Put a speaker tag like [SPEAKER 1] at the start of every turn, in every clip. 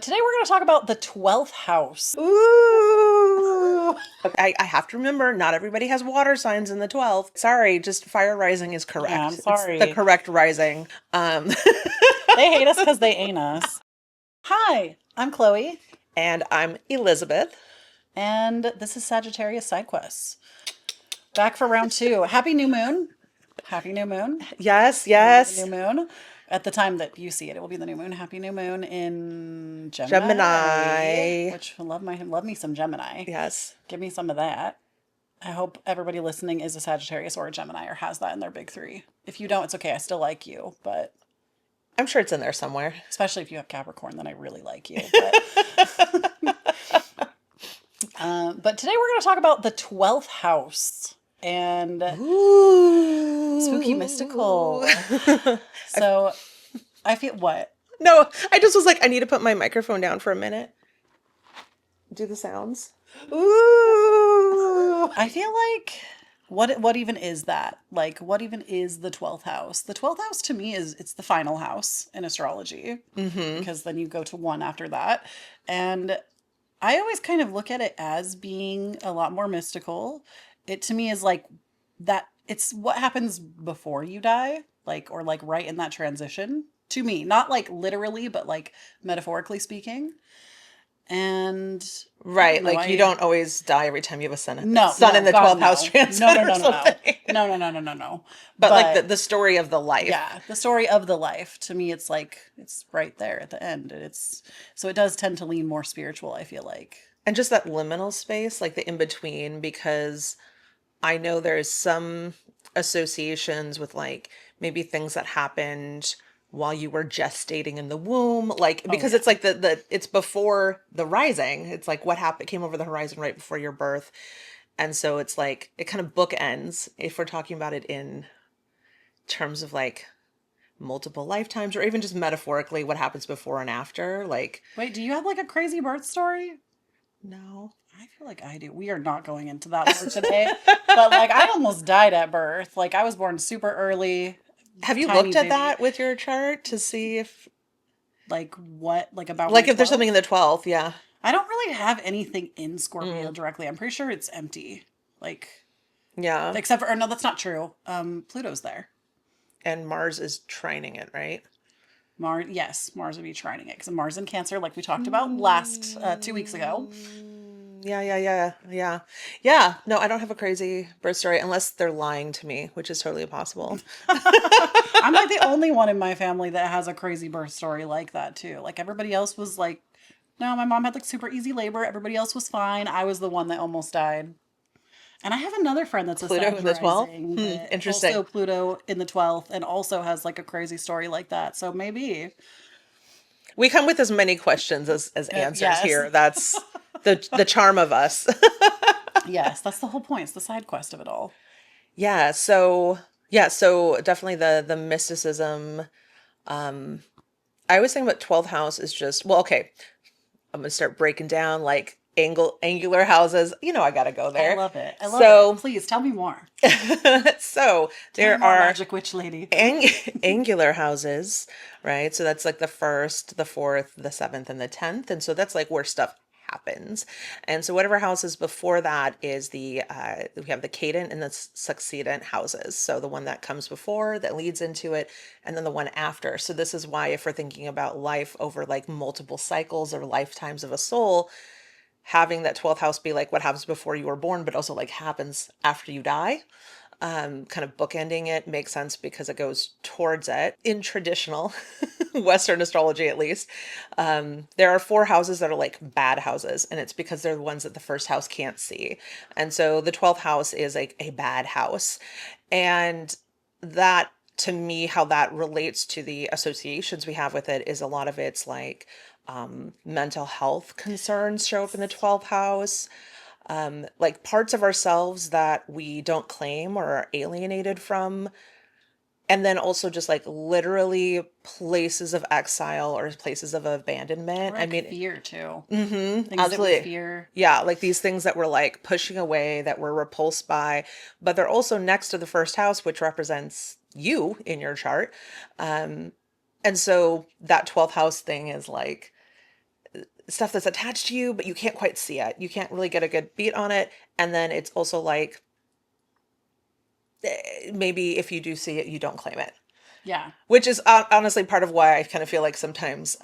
[SPEAKER 1] Today we're going to talk about the 12th house.
[SPEAKER 2] Ooh. I have to remember, not everybody has water signs in the 12th. Sorry, just fire rising is
[SPEAKER 1] Yeah, I'm
[SPEAKER 2] correct. It's the
[SPEAKER 1] sorry.
[SPEAKER 2] correct rising. Um,
[SPEAKER 1] They hate us because they ain't us. Hi, I'm Chloe,
[SPEAKER 2] and I'm Elizabeth.
[SPEAKER 1] and this is Sagittarius Sidequests. Back for round two. Happy new moon. Happy new moon.
[SPEAKER 2] Yes,
[SPEAKER 1] It will be the new
[SPEAKER 2] yes.
[SPEAKER 1] moon. At the time that you see it, it will be the new moon. Happy new moon in Gemini,
[SPEAKER 2] Gemini.
[SPEAKER 1] which I love me some Gemini.
[SPEAKER 2] Yes.
[SPEAKER 1] Give me some of that. I hope everybody listening is a Sagittarius or a Gemini or has that in their big three. If you don't, it's okay. I still like you, but
[SPEAKER 2] I'm sure it's in there somewhere.
[SPEAKER 1] especially if you have Capricorn, then I really like you. But today we're going to talk about the 12th house and spooky
[SPEAKER 2] Ooh.
[SPEAKER 1] mystical. So I feel what?
[SPEAKER 2] No, I just was like, I need to put my microphone down for a minute. Do the sounds. Ooh.
[SPEAKER 1] I feel like what even is that? Like what even is the 12th house? The 12th house to me is it's the final house in astrology because then you go to one after that. And I always kind of look at it as being a lot more mystical. It to me is like that it's what happens before you die, like or like right in that transition to me, not like literally, but like metaphorically speaking. And I don't
[SPEAKER 2] Right,
[SPEAKER 1] know,
[SPEAKER 2] like you
[SPEAKER 1] I
[SPEAKER 2] don't always die every time you have a
[SPEAKER 1] no,
[SPEAKER 2] sun
[SPEAKER 1] no,
[SPEAKER 2] in the
[SPEAKER 1] God,
[SPEAKER 2] 12th house
[SPEAKER 1] no. No,
[SPEAKER 2] transit
[SPEAKER 1] no,
[SPEAKER 2] or
[SPEAKER 1] no, no, no.
[SPEAKER 2] something.
[SPEAKER 1] No, no, no, no, no, no.
[SPEAKER 2] But like the,
[SPEAKER 1] But
[SPEAKER 2] the story of the life.
[SPEAKER 1] yeah, the story of the life to me, it's like it's right there at the end. And it's so it does tend to lean more spiritual, I feel like.
[SPEAKER 2] And just that liminal space, like the in between, because I know there's some associations with like maybe things that happened while you were gestating in the womb, like
[SPEAKER 1] Oh
[SPEAKER 2] because
[SPEAKER 1] yeah.
[SPEAKER 2] it's like the it's before the rising. It's like what happened came over the horizon right before your birth. And so it's like it kind of bookends if we're talking about it in terms of like multiple lifetimes or even just metaphorically what happens before and after. Like,
[SPEAKER 1] Wait, do you have like a crazy birth story?
[SPEAKER 2] no.
[SPEAKER 1] I feel like I do. We are not going into that more today. But like I almost died at birth. Like I was born super early,
[SPEAKER 2] Have you
[SPEAKER 1] tiny
[SPEAKER 2] looked at
[SPEAKER 1] baby.
[SPEAKER 2] that with your chart to see if
[SPEAKER 1] Like what? Like about my
[SPEAKER 2] like if there's something in
[SPEAKER 1] 12th?
[SPEAKER 2] the 12th, yeah.
[SPEAKER 1] I don't really have anything in Scorpio
[SPEAKER 2] Mm,
[SPEAKER 1] directly. I'm pretty sure it's empty. Like
[SPEAKER 2] yeah.
[SPEAKER 1] except for or no, that's not true. Pluto's there.
[SPEAKER 2] And Mars is trining it, right?
[SPEAKER 1] Mars, yes, Mars would be trining it because Mars in Cancer, like we talked about last 2 weeks ago.
[SPEAKER 2] Yeah, yeah, yeah, yeah. Yeah, no, I don't have a crazy birth story unless they're lying to me, which is totally possible.
[SPEAKER 1] I'm like the only one in my family that has a crazy birth story like that too. Like everybody else was like, no, my mom had like super easy labor. Everybody else was fine. I was the one that almost died. And I have another friend that's a
[SPEAKER 2] Pluto
[SPEAKER 1] Sag
[SPEAKER 2] in the 12th?
[SPEAKER 1] rising that
[SPEAKER 2] Interesting.
[SPEAKER 1] also Pluto in the 12th and also has like a crazy story like that. So maybe,
[SPEAKER 2] We come with as many questions as answers
[SPEAKER 1] yes,
[SPEAKER 2] here. That's the charm of us.
[SPEAKER 1] yes, that's the whole point. It's the side quest of it all.
[SPEAKER 2] Yeah, so definitely the mysticism. I always think about 12th house is just well, okay, I'm gonna start breaking down like angular houses. You know I gotta go
[SPEAKER 1] I
[SPEAKER 2] there.
[SPEAKER 1] love it. I love it.
[SPEAKER 2] So
[SPEAKER 1] Please tell me more.
[SPEAKER 2] so
[SPEAKER 1] Tell me
[SPEAKER 2] there
[SPEAKER 1] more,
[SPEAKER 2] are
[SPEAKER 1] Magic Witch Lady.
[SPEAKER 2] ang- angular houses, right? So that's like the first, the fourth, the seventh, and the 10th. And so that's like where stuff happens. And so whatever houses before that is we have the cadent and the succedent houses. So the one that comes before that leads into it, and then the one after. So this is why if we're thinking about life over like multiple cycles or lifetimes of a soul, having that 12th house be like what happens before you were born, but also like happens after you die, kind of bookending it makes sense because it goes towards it. In traditional Western astrology, at least, there are four houses that are like bad houses, and it's because they're the ones that the first house can't see. And so the 12th house is like a bad house. And that, to me, how that relates to the associations we have with it is a lot of it's like mental health concerns show up in the 12th house, like parts of ourselves that we don't claim or are alienated from. And then also just like literally places of exile or places of
[SPEAKER 1] Or
[SPEAKER 2] abandonment. I
[SPEAKER 1] like
[SPEAKER 2] mean,
[SPEAKER 1] fear too. Things that we
[SPEAKER 2] absolutely.
[SPEAKER 1] fear.
[SPEAKER 2] Yeah, like these things that we're like pushing away, that we're repulsed by, but they're also next to the first house, which represents you in your chart. And so that 12th house thing is like stuff that's attached to you, but you can't quite see it. You can't really get a good beat on it. And then it's also like, maybe if you do see it, you don't claim it.
[SPEAKER 1] Yeah.
[SPEAKER 2] Which is honestly part of why I kind of feel like sometimes,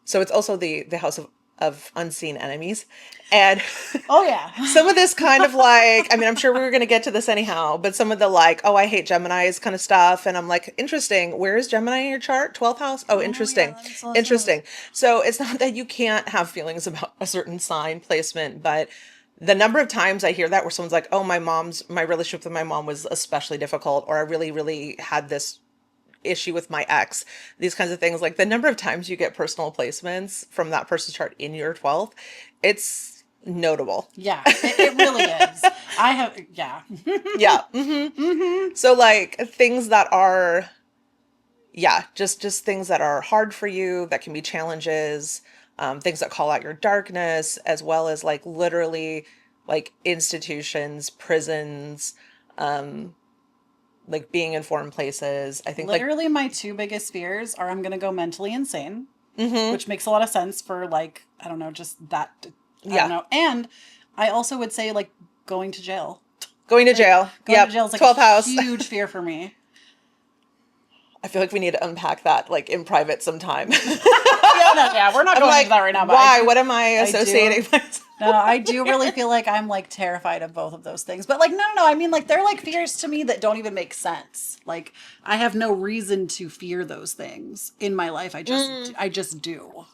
[SPEAKER 2] so it's also the house of unseen enemies. And
[SPEAKER 1] Oh yeah.
[SPEAKER 2] some of this kind of like, I mean, I'm sure we were going to get to this anyhow, but some of the like, oh, I hate Geminis kind of stuff. And I'm like, interesting. Where is Gemini in your chart? 12th house? Oh, interesting.
[SPEAKER 1] Yeah, that's awesome.
[SPEAKER 2] Interesting. So it's not that you can't have feelings about a certain sign placement, but the number of times I hear that where someone's like, oh, my relationship with my mom was especially difficult, or I really, really had this issue with my ex, these kinds of things, like the number of times you get personal placements from that person's chart in your 12th, it's notable.
[SPEAKER 1] Yeah, it really is. I have, yeah.
[SPEAKER 2] Yeah. So like things that are, yeah, just things that are hard for you, that can be challenges, things that call out your darkness, as well as like literally like institutions, prisons, like being in foreign places. I think like,
[SPEAKER 1] Literally, my two biggest fears are I'm going to go mentally insane, which makes a lot of sense for like, I don't know, just that. I
[SPEAKER 2] yeah,
[SPEAKER 1] don't know. And I also would say like going to jail.
[SPEAKER 2] going to jail.
[SPEAKER 1] Going
[SPEAKER 2] Yep.
[SPEAKER 1] to jail is like
[SPEAKER 2] 12th
[SPEAKER 1] a
[SPEAKER 2] house.
[SPEAKER 1] huge fear for me.
[SPEAKER 2] I feel like we need to unpack that like in private sometime.
[SPEAKER 1] Yeah, we're not
[SPEAKER 2] I'm
[SPEAKER 1] going
[SPEAKER 2] like,
[SPEAKER 1] into that right now. But
[SPEAKER 2] why? What am I associating
[SPEAKER 1] do.
[SPEAKER 2] myself?
[SPEAKER 1] No, I do really feel like I'm like terrified of both of those things. But like, no. I mean, like, they're like fears to me that don't even make sense. Like, I have no reason to fear those things in my life. I just do.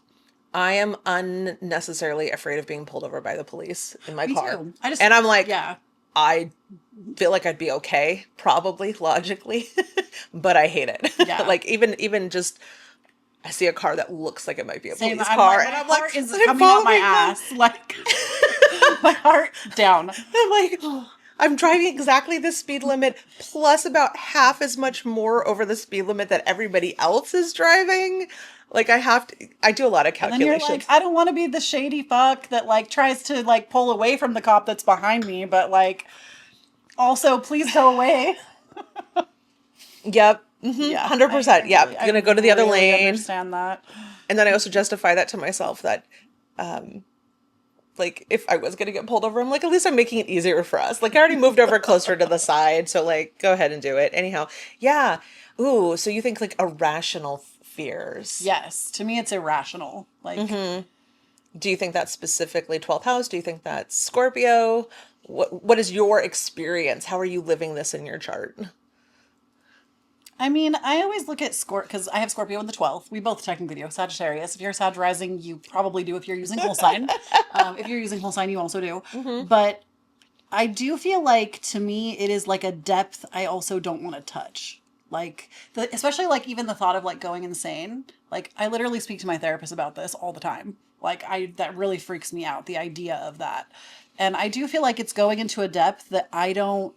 [SPEAKER 2] I am unnecessarily afraid of being pulled over by the police in my
[SPEAKER 1] Me
[SPEAKER 2] car.
[SPEAKER 1] too. I just,
[SPEAKER 2] and I'm like,
[SPEAKER 1] yeah.
[SPEAKER 2] I feel like I'd be okay, probably logically, but I hate it.
[SPEAKER 1] Yeah.
[SPEAKER 2] Like even just, I see a car that looks like it might be a
[SPEAKER 1] Same.
[SPEAKER 2] police
[SPEAKER 1] I'm
[SPEAKER 2] car,
[SPEAKER 1] like,
[SPEAKER 2] and
[SPEAKER 1] my
[SPEAKER 2] I'm like,
[SPEAKER 1] heart is
[SPEAKER 2] "They're
[SPEAKER 1] coming out my
[SPEAKER 2] following me."
[SPEAKER 1] ass. Like, my heart down.
[SPEAKER 2] I'm like, I'm driving exactly the speed limit plus about half as much more over the speed limit that everybody else is driving. Like I do a lot of
[SPEAKER 1] And then you're
[SPEAKER 2] calculations.
[SPEAKER 1] like, I don't want to be the shady fuck that like tries to like pull away from the cop that's behind me, but like also please go away.
[SPEAKER 2] Yep.
[SPEAKER 1] Yeah,
[SPEAKER 2] 100%. Yeah.
[SPEAKER 1] I
[SPEAKER 2] Gonna go to the other
[SPEAKER 1] really
[SPEAKER 2] lane.
[SPEAKER 1] understand that.
[SPEAKER 2] And then I also justify that to myself that, like, if I was going to get pulled over, I'm like, at least I'm making it easier for us. Like, I already moved over closer to the side. So, like, go ahead and do it. Anyhow, yeah. Ooh, so you think, like, irrational fears.
[SPEAKER 1] Yes, to me it's irrational. Like,
[SPEAKER 2] Do you think that's specifically 12th house? Do you think that's Scorpio? What is your experience? How are you living this in your chart?
[SPEAKER 1] I mean, I always look at Scorpio because I have Scorpio in the 12th. We both technically do. Sagittarius. If you're a Sag rising, you probably do if you're using whole sign. If you're using whole sign, you also do. But I do feel like to me it is like a depth I also don't want to touch. Like especially like even the thought of like going insane. Like I literally speak to my therapist about this all the time. Like that really freaks me out, the idea of that. And I do feel like it's going into a depth that I don't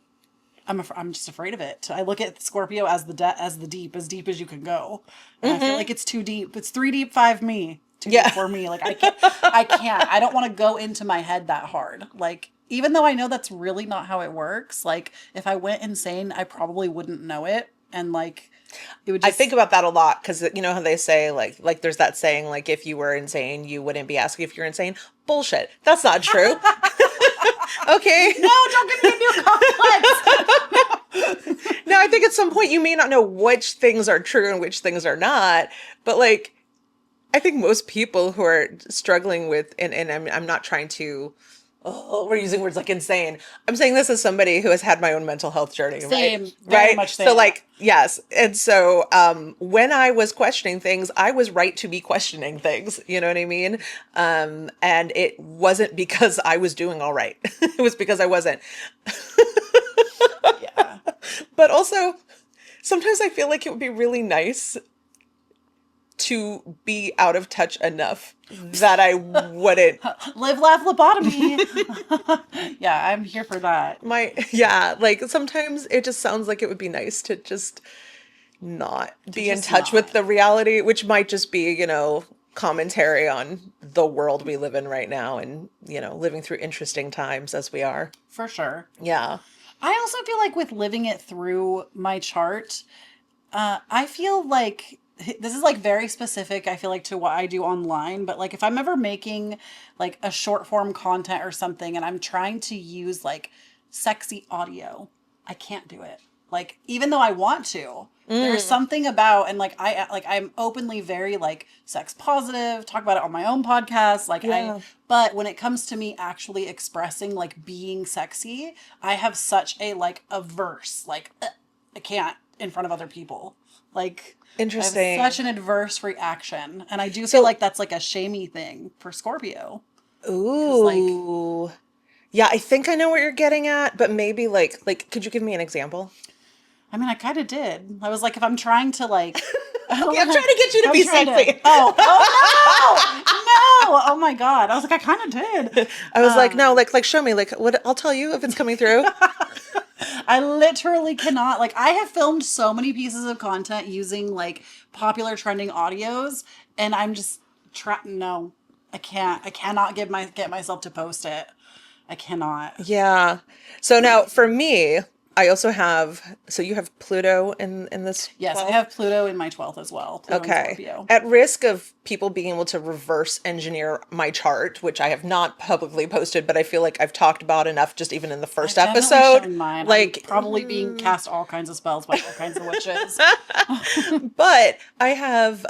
[SPEAKER 1] I'm just afraid of it. I look at Scorpio as as deep as you can go. And I feel like it's too deep. It's 3 deep, 5 me. Too deep for me. Like I can't. I don't want to go into my head that hard. Like even though I know that's really not how it works, like if I went insane, I probably wouldn't know it. And like it would just
[SPEAKER 2] I think about that a lot because you know how they say like there's that saying like if you were insane you wouldn't be asking if you're insane. Bullshit. That's not true. Okay.
[SPEAKER 1] No, don't give me a new complex.
[SPEAKER 2] No, I think at some point you may not know which things are true and which things are not, but like I think most people who are struggling with and I'm not trying to we're using words like insane. I'm saying this as somebody who has had my own mental health journey,
[SPEAKER 1] Same,
[SPEAKER 2] right?
[SPEAKER 1] very
[SPEAKER 2] Right?
[SPEAKER 1] much
[SPEAKER 2] So
[SPEAKER 1] same.
[SPEAKER 2] like, yes. And so when I was questioning things, I was right to be questioning things. You know what I mean? And it wasn't because I was doing all right. It was because I wasn't.
[SPEAKER 1] Yeah.
[SPEAKER 2] But also, sometimes I feel like it would be really nice to be out of touch enough that I wouldn't
[SPEAKER 1] Live, laugh, lobotomy. Yeah, I'm here for that.
[SPEAKER 2] yeah, like sometimes it just sounds like it would be nice to just not be in
[SPEAKER 1] just
[SPEAKER 2] touch with
[SPEAKER 1] not.
[SPEAKER 2] the reality, which might just be, you know, commentary on the world we live in right now and, you know, living through interesting times as we are.
[SPEAKER 1] For sure.
[SPEAKER 2] Yeah.
[SPEAKER 1] I also feel like with living it through my chart, I feel like this is like very specific, I feel like, to what I do online, but like if I'm ever making like a short form content or something and I'm trying to use like sexy audio, I can't do it. Like even though I want to, there's something about, and I'm openly very like sex positive, talk about it on my own podcast,
[SPEAKER 2] Yeah.
[SPEAKER 1] but when it comes to me actually expressing like being sexy, I have such a like averse, like I can't in front of other people. Like I have such
[SPEAKER 2] Interesting.
[SPEAKER 1] an adverse reaction. And I do feel
[SPEAKER 2] So,
[SPEAKER 1] like that's like a shamey thing for Scorpio. Cause like,
[SPEAKER 2] ooh. Yeah, I think I know what you're getting at, but maybe could you give me an example?
[SPEAKER 1] I mean, I kind of did. I was like, if I'm trying to like,
[SPEAKER 2] Okay, I'm trying to get you to
[SPEAKER 1] I'm
[SPEAKER 2] be
[SPEAKER 1] trying to,
[SPEAKER 2] sexy.
[SPEAKER 1] oh no, oh my God. I was like, I kind of did.
[SPEAKER 2] I was like, no, show me, like, what, I'll tell you if it's coming through.
[SPEAKER 1] I literally cannot, like, I have filmed so many pieces of content using like popular trending audios, and I'm just, no, I can't. I cannot get myself to post it. I cannot.
[SPEAKER 2] Yeah. So now for me, I also have, so you have Pluto in this
[SPEAKER 1] Yes, I
[SPEAKER 2] 12th?
[SPEAKER 1] have Pluto in my 12th as well. Pluto and
[SPEAKER 2] Okay.
[SPEAKER 1] Scorpio.
[SPEAKER 2] At risk of people being able to reverse engineer my chart, which I have not publicly posted, but I feel like I've talked about enough just even in the first
[SPEAKER 1] I've definitely
[SPEAKER 2] episode.
[SPEAKER 1] shown mine. I'm
[SPEAKER 2] Like,
[SPEAKER 1] probably being cast all kinds of spells by all kinds of witches.
[SPEAKER 2] but I have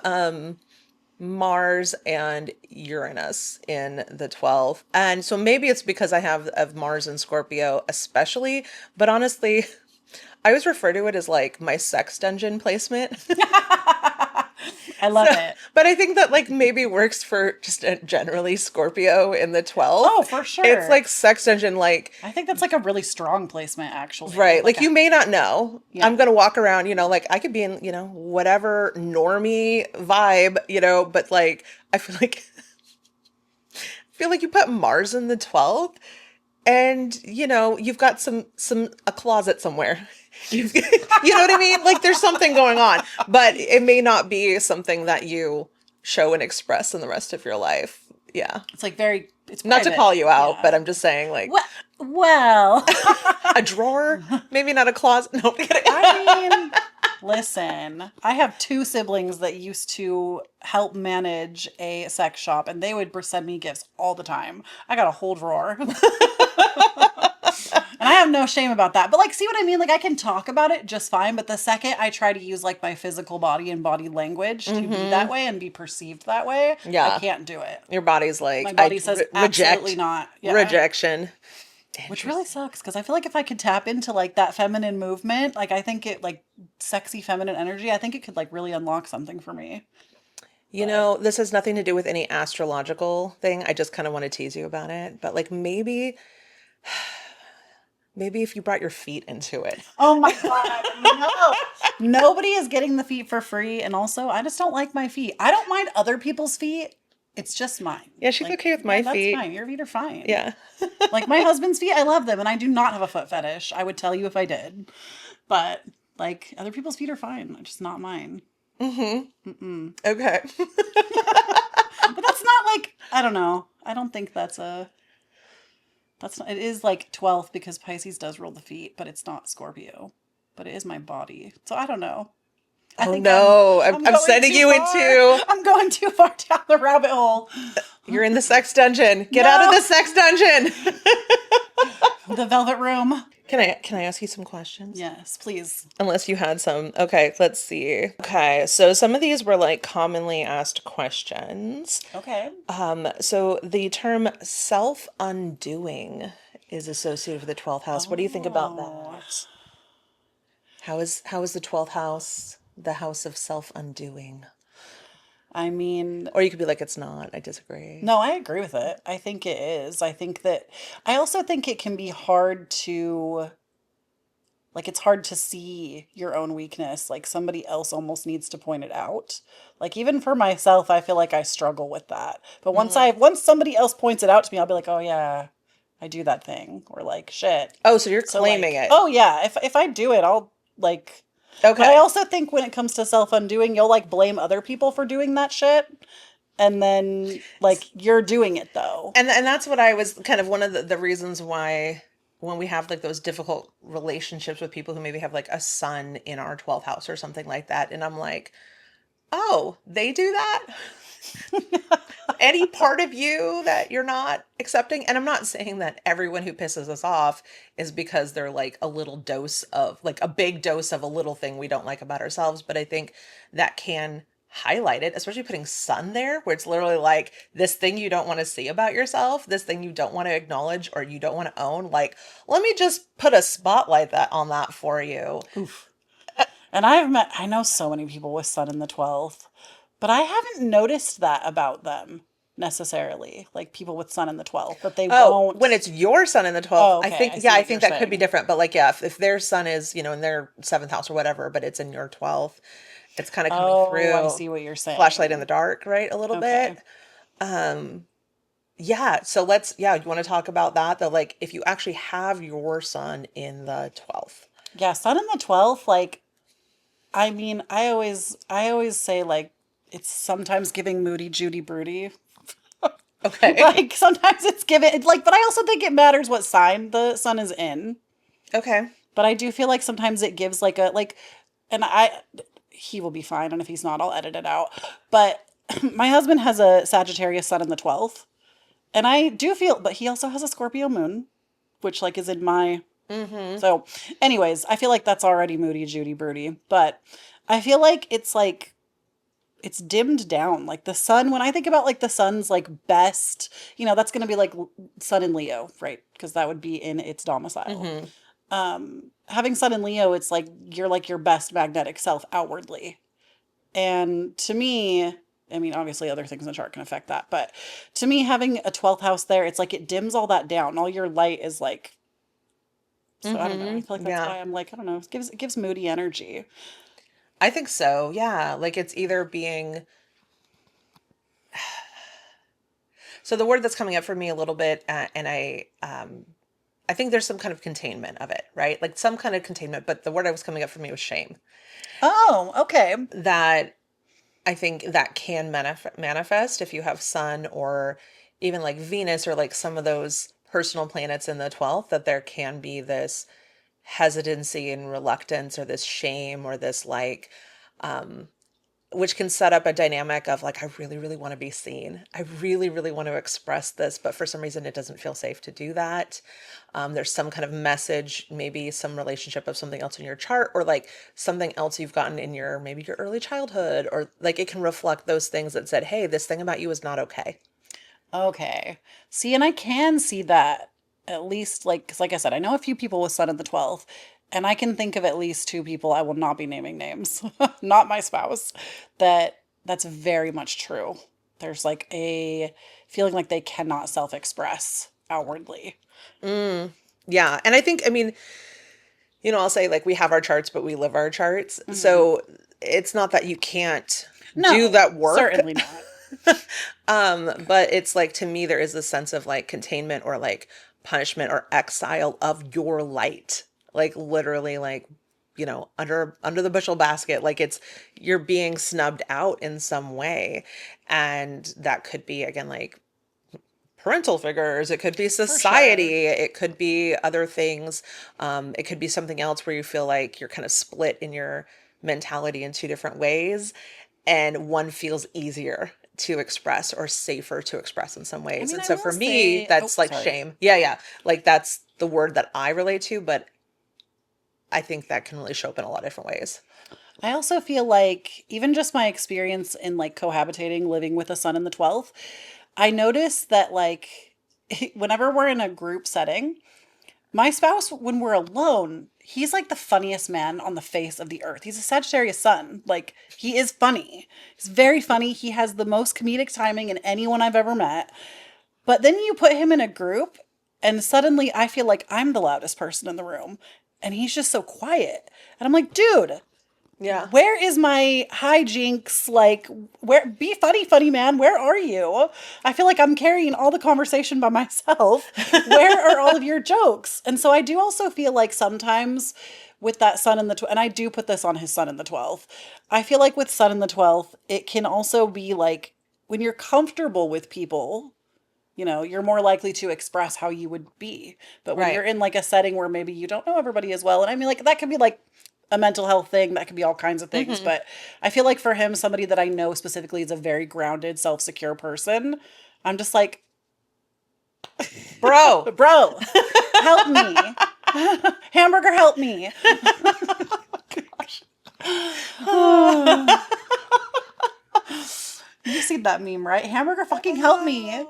[SPEAKER 2] Mars and Uranus in the 12th. And so maybe it's because I have of Mars and Scorpio especially, but honestly, I always refer to it as like my sex dungeon placement.
[SPEAKER 1] I love it.
[SPEAKER 2] But I think that like maybe works for just generally Scorpio in the 12th.
[SPEAKER 1] Oh, for
[SPEAKER 2] It's
[SPEAKER 1] sure.
[SPEAKER 2] like sex dungeon, like,
[SPEAKER 1] I think that's like a really strong placement, actually.
[SPEAKER 2] right.
[SPEAKER 1] Like
[SPEAKER 2] Like
[SPEAKER 1] a,
[SPEAKER 2] you may not know.
[SPEAKER 1] yeah.
[SPEAKER 2] I'm going to walk around, like I could be in, whatever normie vibe, but like I feel like you put Mars in the 12th and you've got a closet somewhere. You know what I mean? Like there's something going on, but it may not be something that you show and express in the rest of your life. Yeah.
[SPEAKER 1] It's like very, it's
[SPEAKER 2] Not to
[SPEAKER 1] private.
[SPEAKER 2] call you out,
[SPEAKER 1] Yeah.
[SPEAKER 2] but I'm just saying like
[SPEAKER 1] Well,
[SPEAKER 2] a drawer, maybe not a closet. No, I'm kidding.
[SPEAKER 1] I mean, listen, I have two siblings that used to help manage a sex shop, and they would send me gifts all the time. I got a whole drawer. And I have no shame about that. But like, see what I mean? Like, I can talk about it just fine. But the second I try to use like my physical body and body language to be that way and be perceived that way, I
[SPEAKER 2] Yeah.
[SPEAKER 1] can't do it.
[SPEAKER 2] Your body's
[SPEAKER 1] My
[SPEAKER 2] like,
[SPEAKER 1] body says absolutely
[SPEAKER 2] reject,
[SPEAKER 1] not. Yeah.
[SPEAKER 2] rejection.
[SPEAKER 1] Which really sucks because I feel like if I could tap into like that feminine movement, like I think it like sexy feminine energy, I think it could like really unlock something for me.
[SPEAKER 2] This has nothing to do with any astrological thing. I just kind of want to tease you about it. But like maybe if you brought your feet into it.
[SPEAKER 1] Oh my God. No. Nobody is getting the feet for free. And also, I just don't like my feet. I don't mind other people's feet. It's just mine.
[SPEAKER 2] Yeah, she's
[SPEAKER 1] Like,
[SPEAKER 2] okay with
[SPEAKER 1] yeah,
[SPEAKER 2] my
[SPEAKER 1] that's
[SPEAKER 2] feet.
[SPEAKER 1] fine. Your feet are fine.
[SPEAKER 2] Yeah.
[SPEAKER 1] Like my husband's feet, I love them. And I do not have a foot fetish. I would tell you if I did. But like other people's feet are fine. Just not mine.
[SPEAKER 2] Okay.
[SPEAKER 1] But that's not like, I don't know. I don't think that's not, it is like 12th because Pisces does rule the feet, but it's not Scorpio. But it is my body. So I don't know. I
[SPEAKER 2] Oh
[SPEAKER 1] think
[SPEAKER 2] no,
[SPEAKER 1] I'm
[SPEAKER 2] I'm
[SPEAKER 1] going
[SPEAKER 2] sending
[SPEAKER 1] too
[SPEAKER 2] you
[SPEAKER 1] far.
[SPEAKER 2] into,
[SPEAKER 1] I'm going too far down the rabbit hole.
[SPEAKER 2] you're in the sex dungeon. Get out of
[SPEAKER 1] No.
[SPEAKER 2] the sex dungeon.
[SPEAKER 1] The velvet room.
[SPEAKER 2] Can I ask you some questions?
[SPEAKER 1] Yes, please.
[SPEAKER 2] Unless you had some. Okay, let's see. Okay, so some of these were like commonly asked questions.
[SPEAKER 1] Okay.
[SPEAKER 2] So the term self-undoing is associated with the 12th house. What do you think about that? How is the 12th house the house of self-undoing?
[SPEAKER 1] I mean,
[SPEAKER 2] Or you could be like, it's not. I disagree.
[SPEAKER 1] no, I agree with it. I think it is. I also think it can be hard to, like, it's hard to see your own weakness. Like, somebody else almost needs to point it out. Like, even for myself, I feel like I struggle with that. But once somebody else points it out to me, I'll be like, oh, yeah, I do that thing. Or like, shit.
[SPEAKER 2] Oh, so you're
[SPEAKER 1] So,
[SPEAKER 2] claiming
[SPEAKER 1] like,
[SPEAKER 2] it.
[SPEAKER 1] oh, yeah, if I do it, I'll, like,
[SPEAKER 2] Okay.
[SPEAKER 1] but I also think when it comes to self-undoing, you'll like blame other people for doing that shit. And then like you're doing it though.
[SPEAKER 2] And that's what I was kind of one of the reasons why when we have like those difficult relationships with people who maybe have like a sun in our 12th house or something like that. And I'm like, oh, they do that? Any part of you that you're not accepting? And I'm not saying that everyone who pisses us off is because they're like a little dose of, like a big dose of a little thing we don't like about ourselves, but I think that can highlight it, especially putting sun there, where it's literally like this thing you don't want to see about yourself, this thing you don't want to acknowledge or you don't want to own. Like, let me just put a spotlight that on that for you.
[SPEAKER 1] Oof. And I know so many people with sun in the 12th, but I haven't noticed that about them necessarily. Like people with sun in the 12th, that they
[SPEAKER 2] Oh, when
[SPEAKER 1] won't.
[SPEAKER 2] it's your sun in the 12th,
[SPEAKER 1] Oh,
[SPEAKER 2] I
[SPEAKER 1] okay.
[SPEAKER 2] think,
[SPEAKER 1] I
[SPEAKER 2] yeah,
[SPEAKER 1] see
[SPEAKER 2] I
[SPEAKER 1] what you're
[SPEAKER 2] think that could be
[SPEAKER 1] saying.
[SPEAKER 2] different. But like, yeah, if their sun is, in their seventh house or whatever, but it's in your 12th, it's kind of coming
[SPEAKER 1] Oh, I
[SPEAKER 2] through
[SPEAKER 1] see what you're
[SPEAKER 2] flashlight in the
[SPEAKER 1] saying.
[SPEAKER 2] dark, right? A little
[SPEAKER 1] Okay.
[SPEAKER 2] bit. Yeah. So yeah, you want to talk about that? That like, if you actually have your sun in the 12th.
[SPEAKER 1] Yeah, sun in the 12th, like, I mean, I always say like it's sometimes giving moody Judy broody.
[SPEAKER 2] Okay.
[SPEAKER 1] Like sometimes it's given it's like, but I also think it matters what sign the sun is in.
[SPEAKER 2] Okay.
[SPEAKER 1] But I do feel like sometimes it gives like a like, and he will be fine, and if he's not, I'll edit it out. But my husband has a Sagittarius sun in the 12th, and I do feel, but he also has a Scorpio moon, which like is in my.
[SPEAKER 2] Mm-hmm.
[SPEAKER 1] So, anyways, I feel like that's already moody Judy broody, but I feel like it's dimmed down. Like the sun, when I think about like the sun's like best, that's going to be like sun in Leo, right? Because that would be in its domicile.
[SPEAKER 2] Mm-hmm.
[SPEAKER 1] Having sun in Leo, it's like your best magnetic self outwardly. And to me, I mean, obviously other things in the chart can affect that, but to me, having a 12th house there, it's like it dims all that down. All your light is like, so I don't know. I feel like
[SPEAKER 2] Mm-hmm.
[SPEAKER 1] that's
[SPEAKER 2] Yeah.
[SPEAKER 1] why I'm like, I don't know. It gives moody energy.
[SPEAKER 2] I think so. Yeah. Like it's either being, so the word that's coming up for me a little bit, and I think there's some kind of containment of it, right? Like some kind of containment, but the word that was coming up for me was shame.
[SPEAKER 1] Oh, okay.
[SPEAKER 2] That I think that can manifest if you have Sun or even like Venus or like some of those personal planets in the 12th, that there can be this hesitancy and reluctance or this shame or this like which can set up a dynamic of like, I really, really want to be seen. I really, really want to express this, but for some reason it doesn't feel safe to do that. There's some kind of message, maybe some relationship of something else in your chart, or like something else you've gotten in your maybe your early childhood, or like it can reflect those things that said, hey, this thing about you is not okay.
[SPEAKER 1] Okay. See, and I can see that at least like, 'cause like I said, I know a few people with sun in the 12th, and I can think of at least two people, I will not be naming names, not my spouse, that's very much true. There's like a feeling like they cannot self-express outwardly.
[SPEAKER 2] Yeah. And I think, I mean, I'll say like we have our charts, but we live our charts.
[SPEAKER 1] Mhm.
[SPEAKER 2] So it's not that you can't do
[SPEAKER 1] No,
[SPEAKER 2] that work.
[SPEAKER 1] certainly not.
[SPEAKER 2] But it's like to me there is a sense of like containment or like punishment or exile of your light. Like literally like under the bushel basket, like it's you're being snubbed out in some way. And that could be again like parental figures, it could be
[SPEAKER 1] For sure.
[SPEAKER 2] society, it could be other things. It could be something else where you feel like you're kind of split in your mentality in two different ways, and one feels easier to express or safer to express in some
[SPEAKER 1] I
[SPEAKER 2] ways.
[SPEAKER 1] mean,
[SPEAKER 2] And
[SPEAKER 1] I
[SPEAKER 2] so
[SPEAKER 1] will
[SPEAKER 2] for me,
[SPEAKER 1] say, oh,
[SPEAKER 2] that's like
[SPEAKER 1] sorry.
[SPEAKER 2] shame. Yeah, yeah. Like that's the word that I relate to, but I think that can really show up in a lot of different ways.
[SPEAKER 1] I also feel like even just my experience in like cohabitating, living with a son in the 12th, I notice that like whenever we're in a group setting, my spouse, when we're alone, he's like the funniest man on the face of the earth. He's a Sagittarius sun. Like he is funny. He's very funny. He has the most comedic timing in anyone I've ever met. But then you put him in a group and suddenly I feel like I'm the loudest person in the room and he's just so quiet. And I'm like, dude,
[SPEAKER 2] Yeah.
[SPEAKER 1] where is my hijinks? Like, where, be funny, funny man, where are you? I feel like I'm carrying all the conversation by myself. Where are all of your jokes? And so I do also feel like sometimes with that sun in the and I do put this on his sun in the 12th. I feel like with sun in the 12th, it can also be like when you're comfortable with people, you're more likely to express how you would be. But when you're
[SPEAKER 2] Right.
[SPEAKER 1] in like a setting where maybe you don't know everybody as well, and I mean, like, that could be like a mental health thing. That could be all kinds of things. But I feel like for him, somebody that I know specifically is a very grounded, self-secure person. I'm just like,
[SPEAKER 2] Bro.
[SPEAKER 1] bro, help me. Hamburger, help me. You see that meme, right? Hamburger, fucking help me.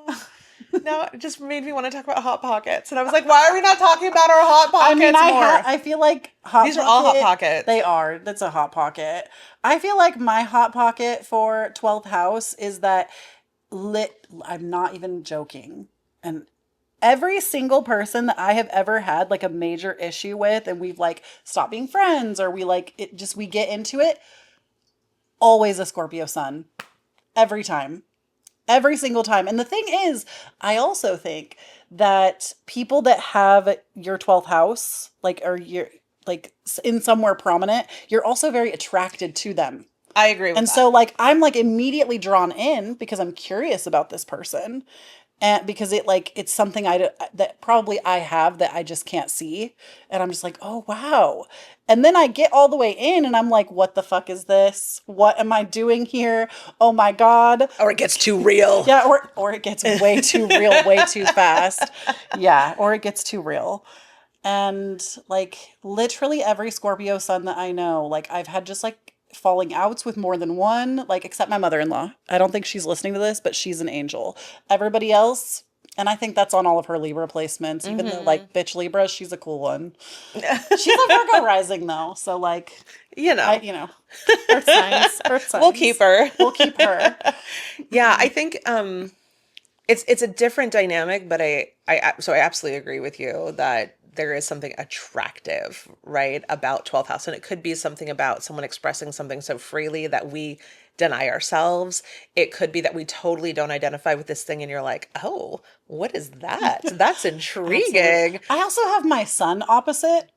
[SPEAKER 2] No, it just made me want to talk about Hot Pockets. And I was like, why are we not talking about our Hot Pockets more?
[SPEAKER 1] I feel like Hot
[SPEAKER 2] These are all Hot Pockets.
[SPEAKER 1] They are. That's a Hot Pocket. I feel like my Hot Pocket for 12th house is that I'm not even joking. And every single person that I have ever had like a major issue with and we've like stopped being friends or we get into it, always a Scorpio sun. Every time. Every single time. And the thing is, I also think that people that have your 12th house, like, or you're like in somewhere prominent, you're also very attracted to them.
[SPEAKER 2] I agree with that.
[SPEAKER 1] And so, like, I'm like immediately drawn in because I'm curious about this person. And because it's something that probably I have that I just can't see. And I'm just like, oh, wow. And then I get all the way in and I'm like, what the fuck is this? What am I doing here? Oh my God.
[SPEAKER 2] Or it gets too real.
[SPEAKER 1] Yeah, or it gets way too real, way too fast. Yeah, or it gets too real. And like literally every Scorpio sun that I know, like I've had just like falling outs with more than one, like except my mother-in-law. I don't think she's listening to this, but she's an angel. Everybody else, and I think that's on all of her Libra placements, even though like bitch Libra, she's a cool one. She's a Virgo rising though, so like Earth signs, Earth signs.
[SPEAKER 2] We'll keep her.
[SPEAKER 1] We'll keep her.
[SPEAKER 2] Yeah, I think it's a different dynamic, but I absolutely agree with you that there is something attractive, right, about 12th house. And it could be something about someone expressing something so freely that we deny ourselves. It could be that we totally don't identify with this thing and you're like, oh, what is that? That's intriguing.
[SPEAKER 1] I also have my sun opposite.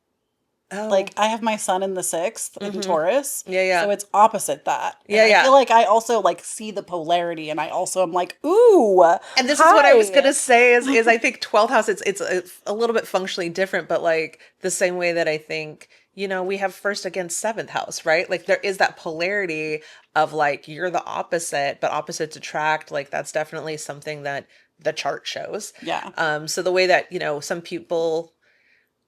[SPEAKER 2] Oh.
[SPEAKER 1] Like I have my sun in the 6th in Taurus.
[SPEAKER 2] Yeah.
[SPEAKER 1] So it's opposite that. And
[SPEAKER 2] Yeah.
[SPEAKER 1] I feel like I also like see the polarity and I also am like, ooh.
[SPEAKER 2] And this is what I was gonna say is I think 12th house it's a little bit functionally different, but like the same way that I think, we have first against 7th house, right? Like there is that polarity of like you're the opposite, but opposites attract. Like that's definitely something that the chart shows.
[SPEAKER 1] Yeah.
[SPEAKER 2] So the way that, some people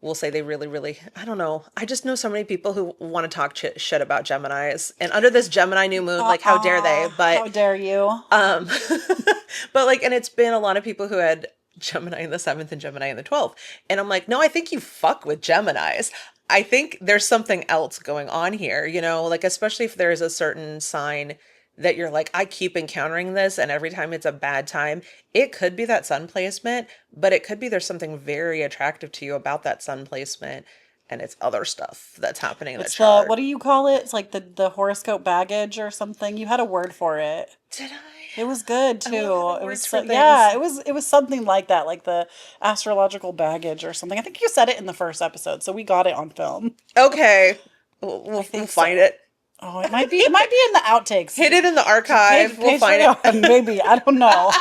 [SPEAKER 2] will say they really, really, I don't know. I just know so many people who want to talk shit about Geminis. And under this Gemini new moon, like how dare they? But
[SPEAKER 1] how dare you?
[SPEAKER 2] But like, and it's been a lot of people who had Gemini in the 7th and Gemini in the 12th. And I'm like, no, I think you fuck with Geminis. I think there's something else going on here, like especially if there's a certain sign that you're like, I keep encountering this and every time it's a bad time. It could be that sun placement, but it could be there's something very attractive to you about that sun placement and it's other stuff that's happening in the chart.
[SPEAKER 1] What do you call it? It's like the horoscope baggage or something. You had a word for it.
[SPEAKER 2] Did I?
[SPEAKER 1] It was good too.
[SPEAKER 2] It was
[SPEAKER 1] it was something like that, like the astrological baggage or something. I think you said it in the first episode, so we got it on film.
[SPEAKER 2] Okay. We'll find it.
[SPEAKER 1] Oh, it might be in the outtakes.
[SPEAKER 2] Hit it in the archive. We'll find it.
[SPEAKER 1] Maybe. I don't know.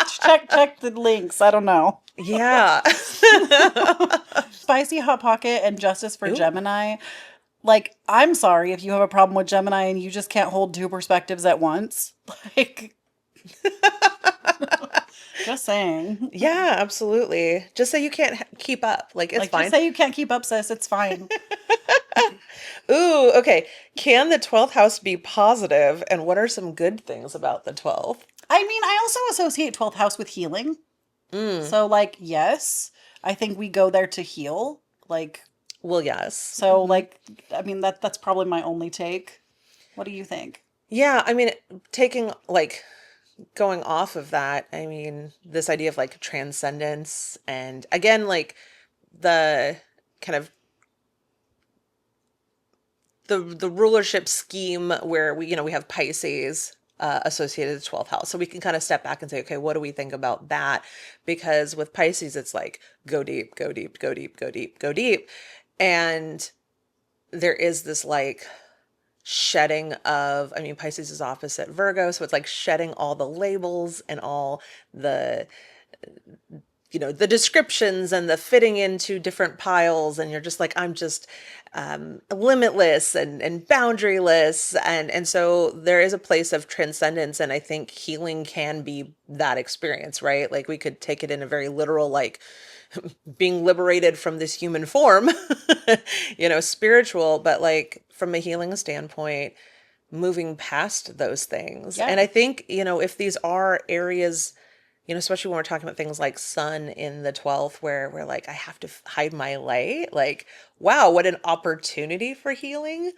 [SPEAKER 1] check the links. I don't know.
[SPEAKER 2] Yeah.
[SPEAKER 1] Spicy Hot Pocket and Justice for Gemini. Like, I'm sorry if you have a problem with Gemini and you just can't hold two perspectives at once. Like, just saying.
[SPEAKER 2] Yeah, absolutely. Just say you can't keep up. Like, it's fine.
[SPEAKER 1] Just say you can't keep up, sis. It's fine.
[SPEAKER 2] Ooh, okay. Can the 12th house be positive? And what are some good things about the 12th?
[SPEAKER 1] I mean, I also associate 12th house with healing. So, like, yes, I think we go there to heal. Like,
[SPEAKER 2] well, yes.
[SPEAKER 1] So, like, I mean, that's probably my only take. What do you think?
[SPEAKER 2] Yeah, I mean, going off of that, I mean, this idea of like transcendence and again, like the kind of the rulership scheme where we have Pisces associated with the 12th house. So we can kind of step back and say, okay, what do we think about that? Because with Pisces, it's like, go deep, go deep, go deep, go deep, go deep. And there is this like shedding of, I mean, Pisces is opposite Virgo. So it's like shedding all the labels and all the the descriptions and the fitting into different piles, and you're just like, I'm just limitless and boundaryless, and so there is a place of transcendence, and I think healing can be that experience, right? Like we could take it in a very literal, like being liberated from this human form, spiritual, but like from a healing standpoint, moving past those things.
[SPEAKER 1] Yeah.
[SPEAKER 2] And I think, if these are areas, especially when we're talking about things like sun in the 12th, where we're like, I have to hide my light. Like, wow, what an opportunity for healing.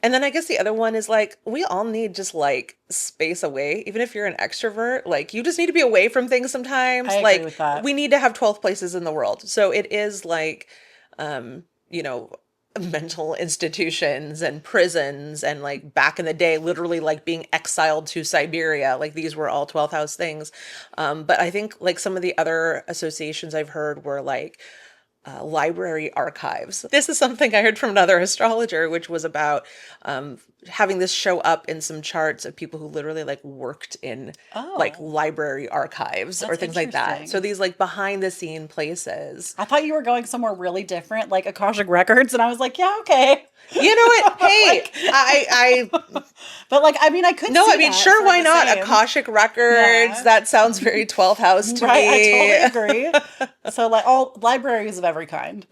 [SPEAKER 2] And then I guess the other one is like, we all need just like space away. Even if you're an extrovert, like you just need to be away from things
[SPEAKER 1] I
[SPEAKER 2] sometimes.
[SPEAKER 1] agree
[SPEAKER 2] Like
[SPEAKER 1] with that.
[SPEAKER 2] we need to have 12 places in the world. So it is like, you know, mental institutions and prisons, and like back in the day, literally like being exiled to Siberia. Like these were all 12th house things. But I think like some of the other associations I've heard were like, library archives. This is something I heard from another astrologer, which was about having this show up in some charts of people who literally like worked in like
[SPEAKER 1] Oh,
[SPEAKER 2] library archives or
[SPEAKER 1] that's
[SPEAKER 2] things like that. So
[SPEAKER 1] interesting.
[SPEAKER 2] these like behind the scene places.
[SPEAKER 1] I thought you were going somewhere really different, like Akashic Records, and I was like, yeah, okay.
[SPEAKER 2] You know what? Hey,
[SPEAKER 1] Like,
[SPEAKER 2] I
[SPEAKER 1] but like, I mean, I could
[SPEAKER 2] no, I
[SPEAKER 1] see
[SPEAKER 2] mean,
[SPEAKER 1] that
[SPEAKER 2] sure,
[SPEAKER 1] for
[SPEAKER 2] why
[SPEAKER 1] the
[SPEAKER 2] not?
[SPEAKER 1] same.
[SPEAKER 2] Akashic Records.
[SPEAKER 1] Yeah.
[SPEAKER 2] That sounds very 12th house to
[SPEAKER 1] Right, I
[SPEAKER 2] me.
[SPEAKER 1] totally agree. So like all libraries of every kind.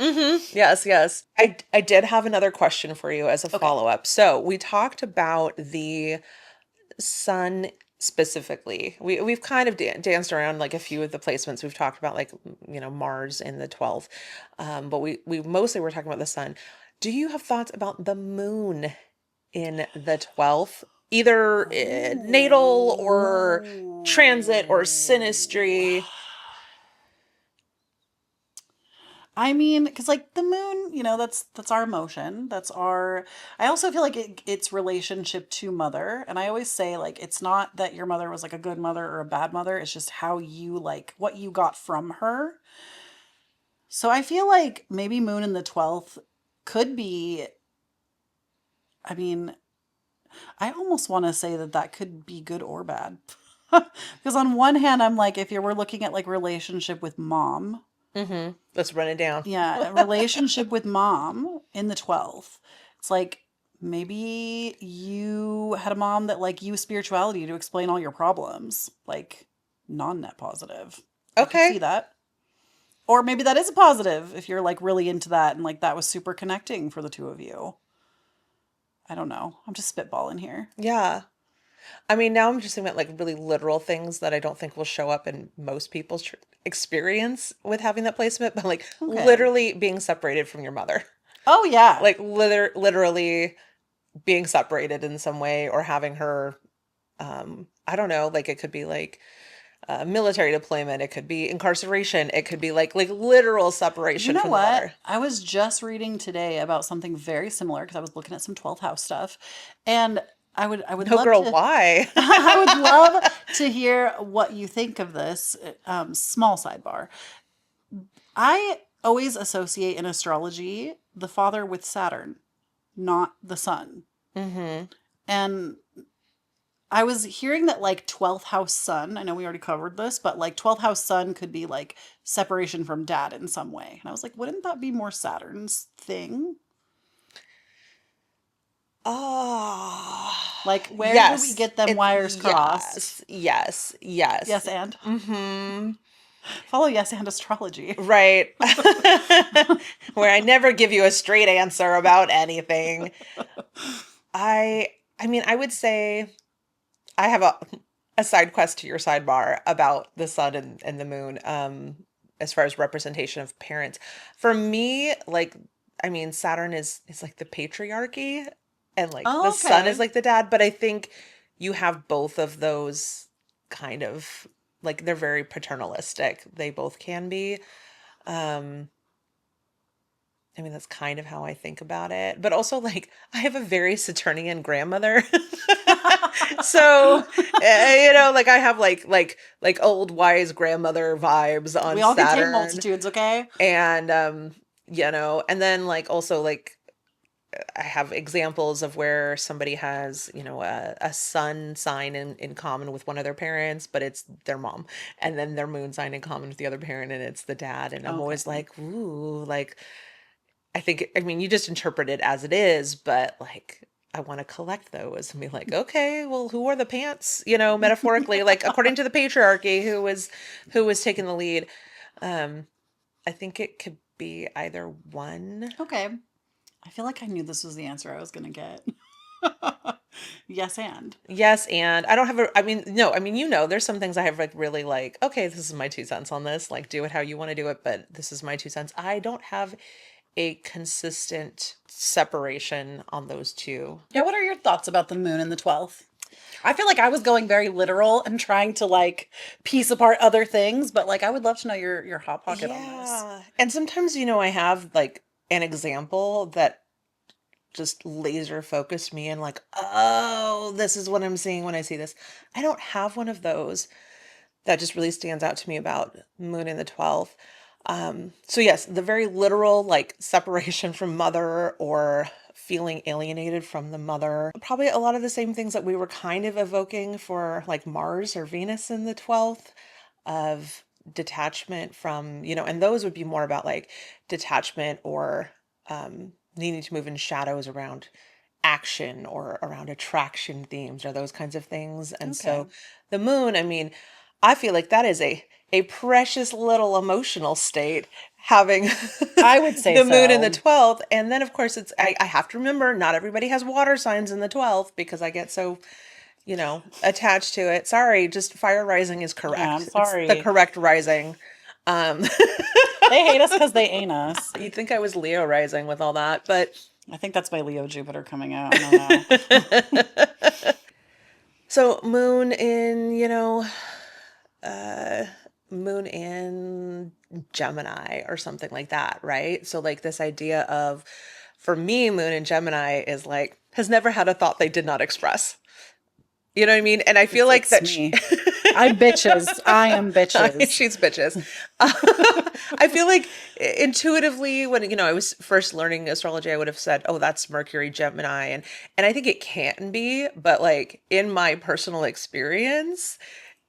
[SPEAKER 2] Yes, yes. I did have another question for you as a
[SPEAKER 1] Okay.
[SPEAKER 2] follow-up. So we talked about the sun specifically. We've kind of danced around like a few of the placements. We've talked about like Mars in the 12th. But we mostly were talking about the sun. Do you have thoughts about the moon in the 12th? Either natal or transit or
[SPEAKER 1] Ooh.
[SPEAKER 2] synastry.
[SPEAKER 1] I mean, because like the moon, that's our emotion. That's our. I also feel like it's relationship to mother, and I always say like it's not that your mother was like a good mother or a bad mother. It's just how you like what you got from her. So I feel like maybe moon in the 12th could be. I mean, I almost want to say that that could be good or bad. Because on one hand, I'm like, if you were looking at like relationship with mom,
[SPEAKER 2] Let's run it down.
[SPEAKER 1] yeah, a relationship with mom in the 12th. It's like maybe you had a mom that like used spirituality to explain all your problems, like non-net positive. I could see
[SPEAKER 2] Okay.
[SPEAKER 1] that. Or maybe that is a positive if you're like really into that and like that was super connecting for the two of you. I don't know. I'm just spitballing here.
[SPEAKER 2] Yeah. I mean, now I'm just thinking about like really literal things that I don't think will show up in most people's experience with having that placement, but like
[SPEAKER 1] Okay.
[SPEAKER 2] literally being separated from your mother,
[SPEAKER 1] Oh yeah.
[SPEAKER 2] like literally being separated in some way, or having her, I don't know, like it could be like military deployment, it could be incarceration, it could be like literal
[SPEAKER 1] You
[SPEAKER 2] separation
[SPEAKER 1] know
[SPEAKER 2] from the
[SPEAKER 1] what?
[SPEAKER 2] mother.
[SPEAKER 1] I was just reading today about something very similar because I was looking at some 12th house stuff and I would
[SPEAKER 2] No,
[SPEAKER 1] love
[SPEAKER 2] girl,
[SPEAKER 1] to
[SPEAKER 2] why?
[SPEAKER 1] I would love to hear what you think of this. Small sidebar. I always associate in astrology the father with Saturn, not the sun.
[SPEAKER 2] hmm
[SPEAKER 1] And I was hearing that like 12th house sun, I know we already covered this, but like 12th house sun could be like separation from dad in some way. And I was like, wouldn't that be more Saturn's thing? Like, where do we
[SPEAKER 2] Yes.
[SPEAKER 1] get them
[SPEAKER 2] It
[SPEAKER 1] wires crossed?
[SPEAKER 2] yes. Yes. Yes.
[SPEAKER 1] Yes, and
[SPEAKER 2] hmm
[SPEAKER 1] follow yes and astrology.
[SPEAKER 2] Right. Where I never give you a straight answer about anything. I I mean, I would say I have a side quest to your sidebar about the sun and the moon, as far as representation of parents. For me, like, I mean, Saturn is like the patriarchy, and like the
[SPEAKER 1] Oh,
[SPEAKER 2] sun is
[SPEAKER 1] okay.
[SPEAKER 2] like the dad, but I think you have both of those kind of, like, they're very paternalistic. They both can be. Um, I mean, that's kind of how I think about it. But also, like, I have a very Saturnian grandmother. So, like I have like old wise grandmother vibes on
[SPEAKER 1] We all contain
[SPEAKER 2] Saturn.
[SPEAKER 1] multitudes, okay?
[SPEAKER 2] And and then like also like I have examples of where somebody has, a sun sign in common with one of their parents, but it's their mom, and then their moon sign in common with the other parent, and it's the dad. And I'm always
[SPEAKER 1] Okay.
[SPEAKER 2] like, ooh, like, I mean, you just interpret it as it is, but like, I want to collect those and be like, okay, well, who are the pants, metaphorically, like according to the patriarchy, who was taking the lead. Um, I think it could be either one.
[SPEAKER 1] Okay. I feel like I knew this was the answer I was going to get. Yes, and.
[SPEAKER 2] Yes, and I don't have I mean, no, I mean, there's some things I have like really like, okay, this is my 2 cents on this, like do it how you want to do it, but this is my 2 cents. I don't have a consistent separation on those two.
[SPEAKER 1] Yeah, what are your thoughts about the moon and the 12th? I feel like I was going very literal and trying to like piece apart other things, but like I would love to know your hot pocket on this.
[SPEAKER 2] Yeah. And sometimes, I have like an example that just laser focused me and like, oh, this is what I'm seeing when I see this. I don't have one of those that just really stands out to me about moon in the 12th. So yes, the very literal like separation from mother or feeling alienated from the mother. Probably a lot of the same things that we were kind of evoking for like Mars or Venus in the 12th of detachment from, and those would be more about like detachment or needing to move in shadows around action or around attraction themes or those kinds of things. And
[SPEAKER 1] Okay.
[SPEAKER 2] so the moon, I mean, I feel like that is a precious little emotional state having
[SPEAKER 1] I would say
[SPEAKER 2] the moon in the
[SPEAKER 1] so.
[SPEAKER 2] 12th. And then of course I have to remember not everybody has water signs in the 12th because I get so, attached to it. Sorry, just fire rising is
[SPEAKER 1] Yeah, I'm
[SPEAKER 2] correct. It's the
[SPEAKER 1] sorry.
[SPEAKER 2] correct rising. Um,
[SPEAKER 1] They hate us because they ain't us.
[SPEAKER 2] you'd think I was Leo rising with all that, but
[SPEAKER 1] I think that's my Leo Jupiter coming out. I don't know.
[SPEAKER 2] so moon in, uh moon in Gemini or something like that, right? So like this idea of, for me, moon in Gemini is like has never had a thought they did not express. You know what I mean? And I feel like
[SPEAKER 1] It's
[SPEAKER 2] that
[SPEAKER 1] me. I bitches. I am bitches.
[SPEAKER 2] she's bitches. I feel like intuitively when I was first learning astrology, I would have said, "Oh, that's Mercury Gemini," and I think it can be, but like in my personal experience,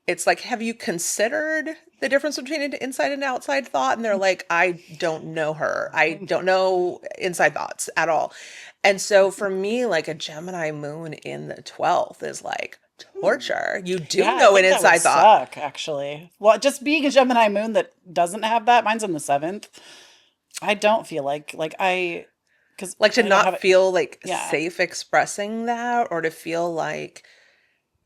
[SPEAKER 2] it's like, have you considered the difference between an inside and outside thought? And they're like, I don't know her. I don't know inside thoughts at all. And so for me, like a Gemini moon in the 12th is like torture. You do
[SPEAKER 1] Yeah, I
[SPEAKER 2] know an
[SPEAKER 1] think that would
[SPEAKER 2] inside thought.
[SPEAKER 1] suck, actually. Well, just being a Gemini moon that doesn't have that, mine's in the seventh. I don't feel like because
[SPEAKER 2] Like to
[SPEAKER 1] I don't have
[SPEAKER 2] not
[SPEAKER 1] it.
[SPEAKER 2] feel like
[SPEAKER 1] Yeah.
[SPEAKER 2] safe expressing that, or to feel like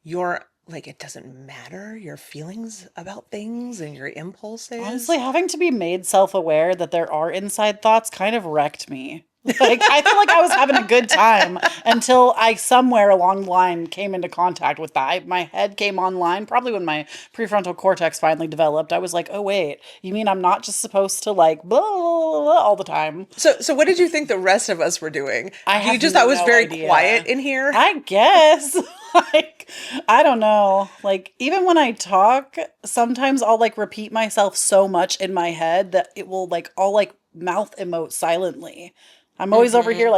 [SPEAKER 2] you're like it doesn't matter your feelings about things and your
[SPEAKER 1] Honestly,
[SPEAKER 2] impulses.
[SPEAKER 1] having to be made self-aware that there are inside thoughts kind of wrecked me. Like, I feel like I was having a good time until I somewhere along the line came into contact with that. My head came online, probably when my prefrontal cortex finally developed. I was like, oh, wait, you mean I'm not just supposed to like blah, blah, blah, all the time?
[SPEAKER 2] So what did you think the rest of us were doing?
[SPEAKER 1] I
[SPEAKER 2] You
[SPEAKER 1] have
[SPEAKER 2] just thought it was
[SPEAKER 1] no
[SPEAKER 2] very quiet
[SPEAKER 1] idea.
[SPEAKER 2] in here?
[SPEAKER 1] I guess. Like, I don't know. Like, even when I talk, sometimes I'll like repeat myself so much in my head that it will like, I'll like mouth emote silently. I'm always over here
[SPEAKER 2] Hmm.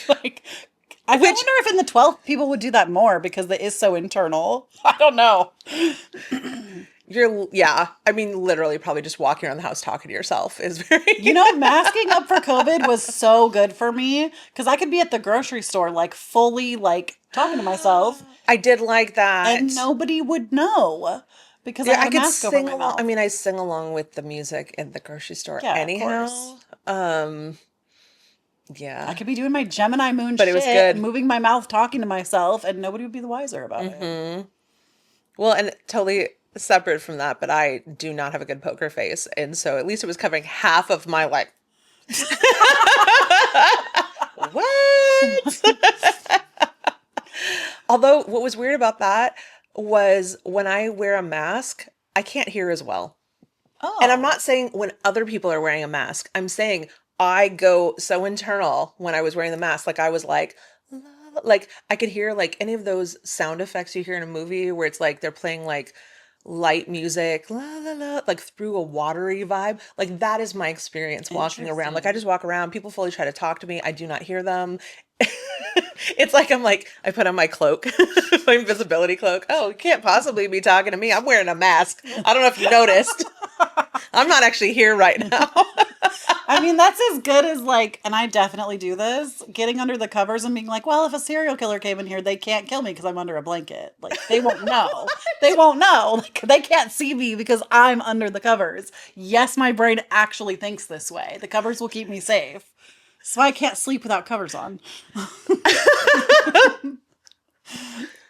[SPEAKER 1] like, I
[SPEAKER 2] Which
[SPEAKER 1] wonder if in the 12th people would do that more because it is so internal. I don't know.
[SPEAKER 2] yeah, I mean, literally probably just walking around the house talking to yourself is very.
[SPEAKER 1] You know, masking up for COVID was so good for me because I could be at the grocery store, like fully like talking to myself
[SPEAKER 2] I did like
[SPEAKER 1] and
[SPEAKER 2] that.
[SPEAKER 1] nobody would know because I
[SPEAKER 2] Yeah,
[SPEAKER 1] had
[SPEAKER 2] I
[SPEAKER 1] a
[SPEAKER 2] could
[SPEAKER 1] mask over
[SPEAKER 2] sing
[SPEAKER 1] my
[SPEAKER 2] along. I
[SPEAKER 1] mouth.
[SPEAKER 2] mean, I sing along with the music in the grocery store
[SPEAKER 1] Yeah, of course.
[SPEAKER 2] anyhow. Um,
[SPEAKER 1] I
[SPEAKER 2] yeah,
[SPEAKER 1] could be doing my Gemini moon
[SPEAKER 2] but it was
[SPEAKER 1] shit,
[SPEAKER 2] good.
[SPEAKER 1] moving my mouth, talking to myself, and nobody would be the wiser about it.
[SPEAKER 2] Hmm. Well, and totally separate from that, but I do not have a good poker face, and so at least it was covering half of my like what? Although what was weird about that was when I wear a mask, I can't hear as well. And I'm
[SPEAKER 1] Oh,
[SPEAKER 2] not saying when other people are wearing a mask. I'm saying I go so internal when I was wearing the mask. Like I was like, "La, la," like I could hear like any of those sound effects you hear in a movie where it's like they're playing like light music, la la la, like through a watery vibe. Like that is my experience walking around. Like I
[SPEAKER 1] Interesting.
[SPEAKER 2] just walk around, people fully try to talk to me. I do not hear them. It's like I'm like, I put on my cloak, my invisibility cloak. Oh, you can't possibly be talking to me. I'm wearing a mask. I don't know if you noticed. I'm not actually here right now.
[SPEAKER 1] I mean, that's as good as like, and I definitely do this, getting under the covers and being like, well, if a serial killer came in here, they can't kill me because I'm under a blanket. Like, they won't know. They won't know. Like, they can't see me because I'm under the covers. Yes, my brain actually thinks this way. The covers will keep me safe. So I can't sleep without covers on.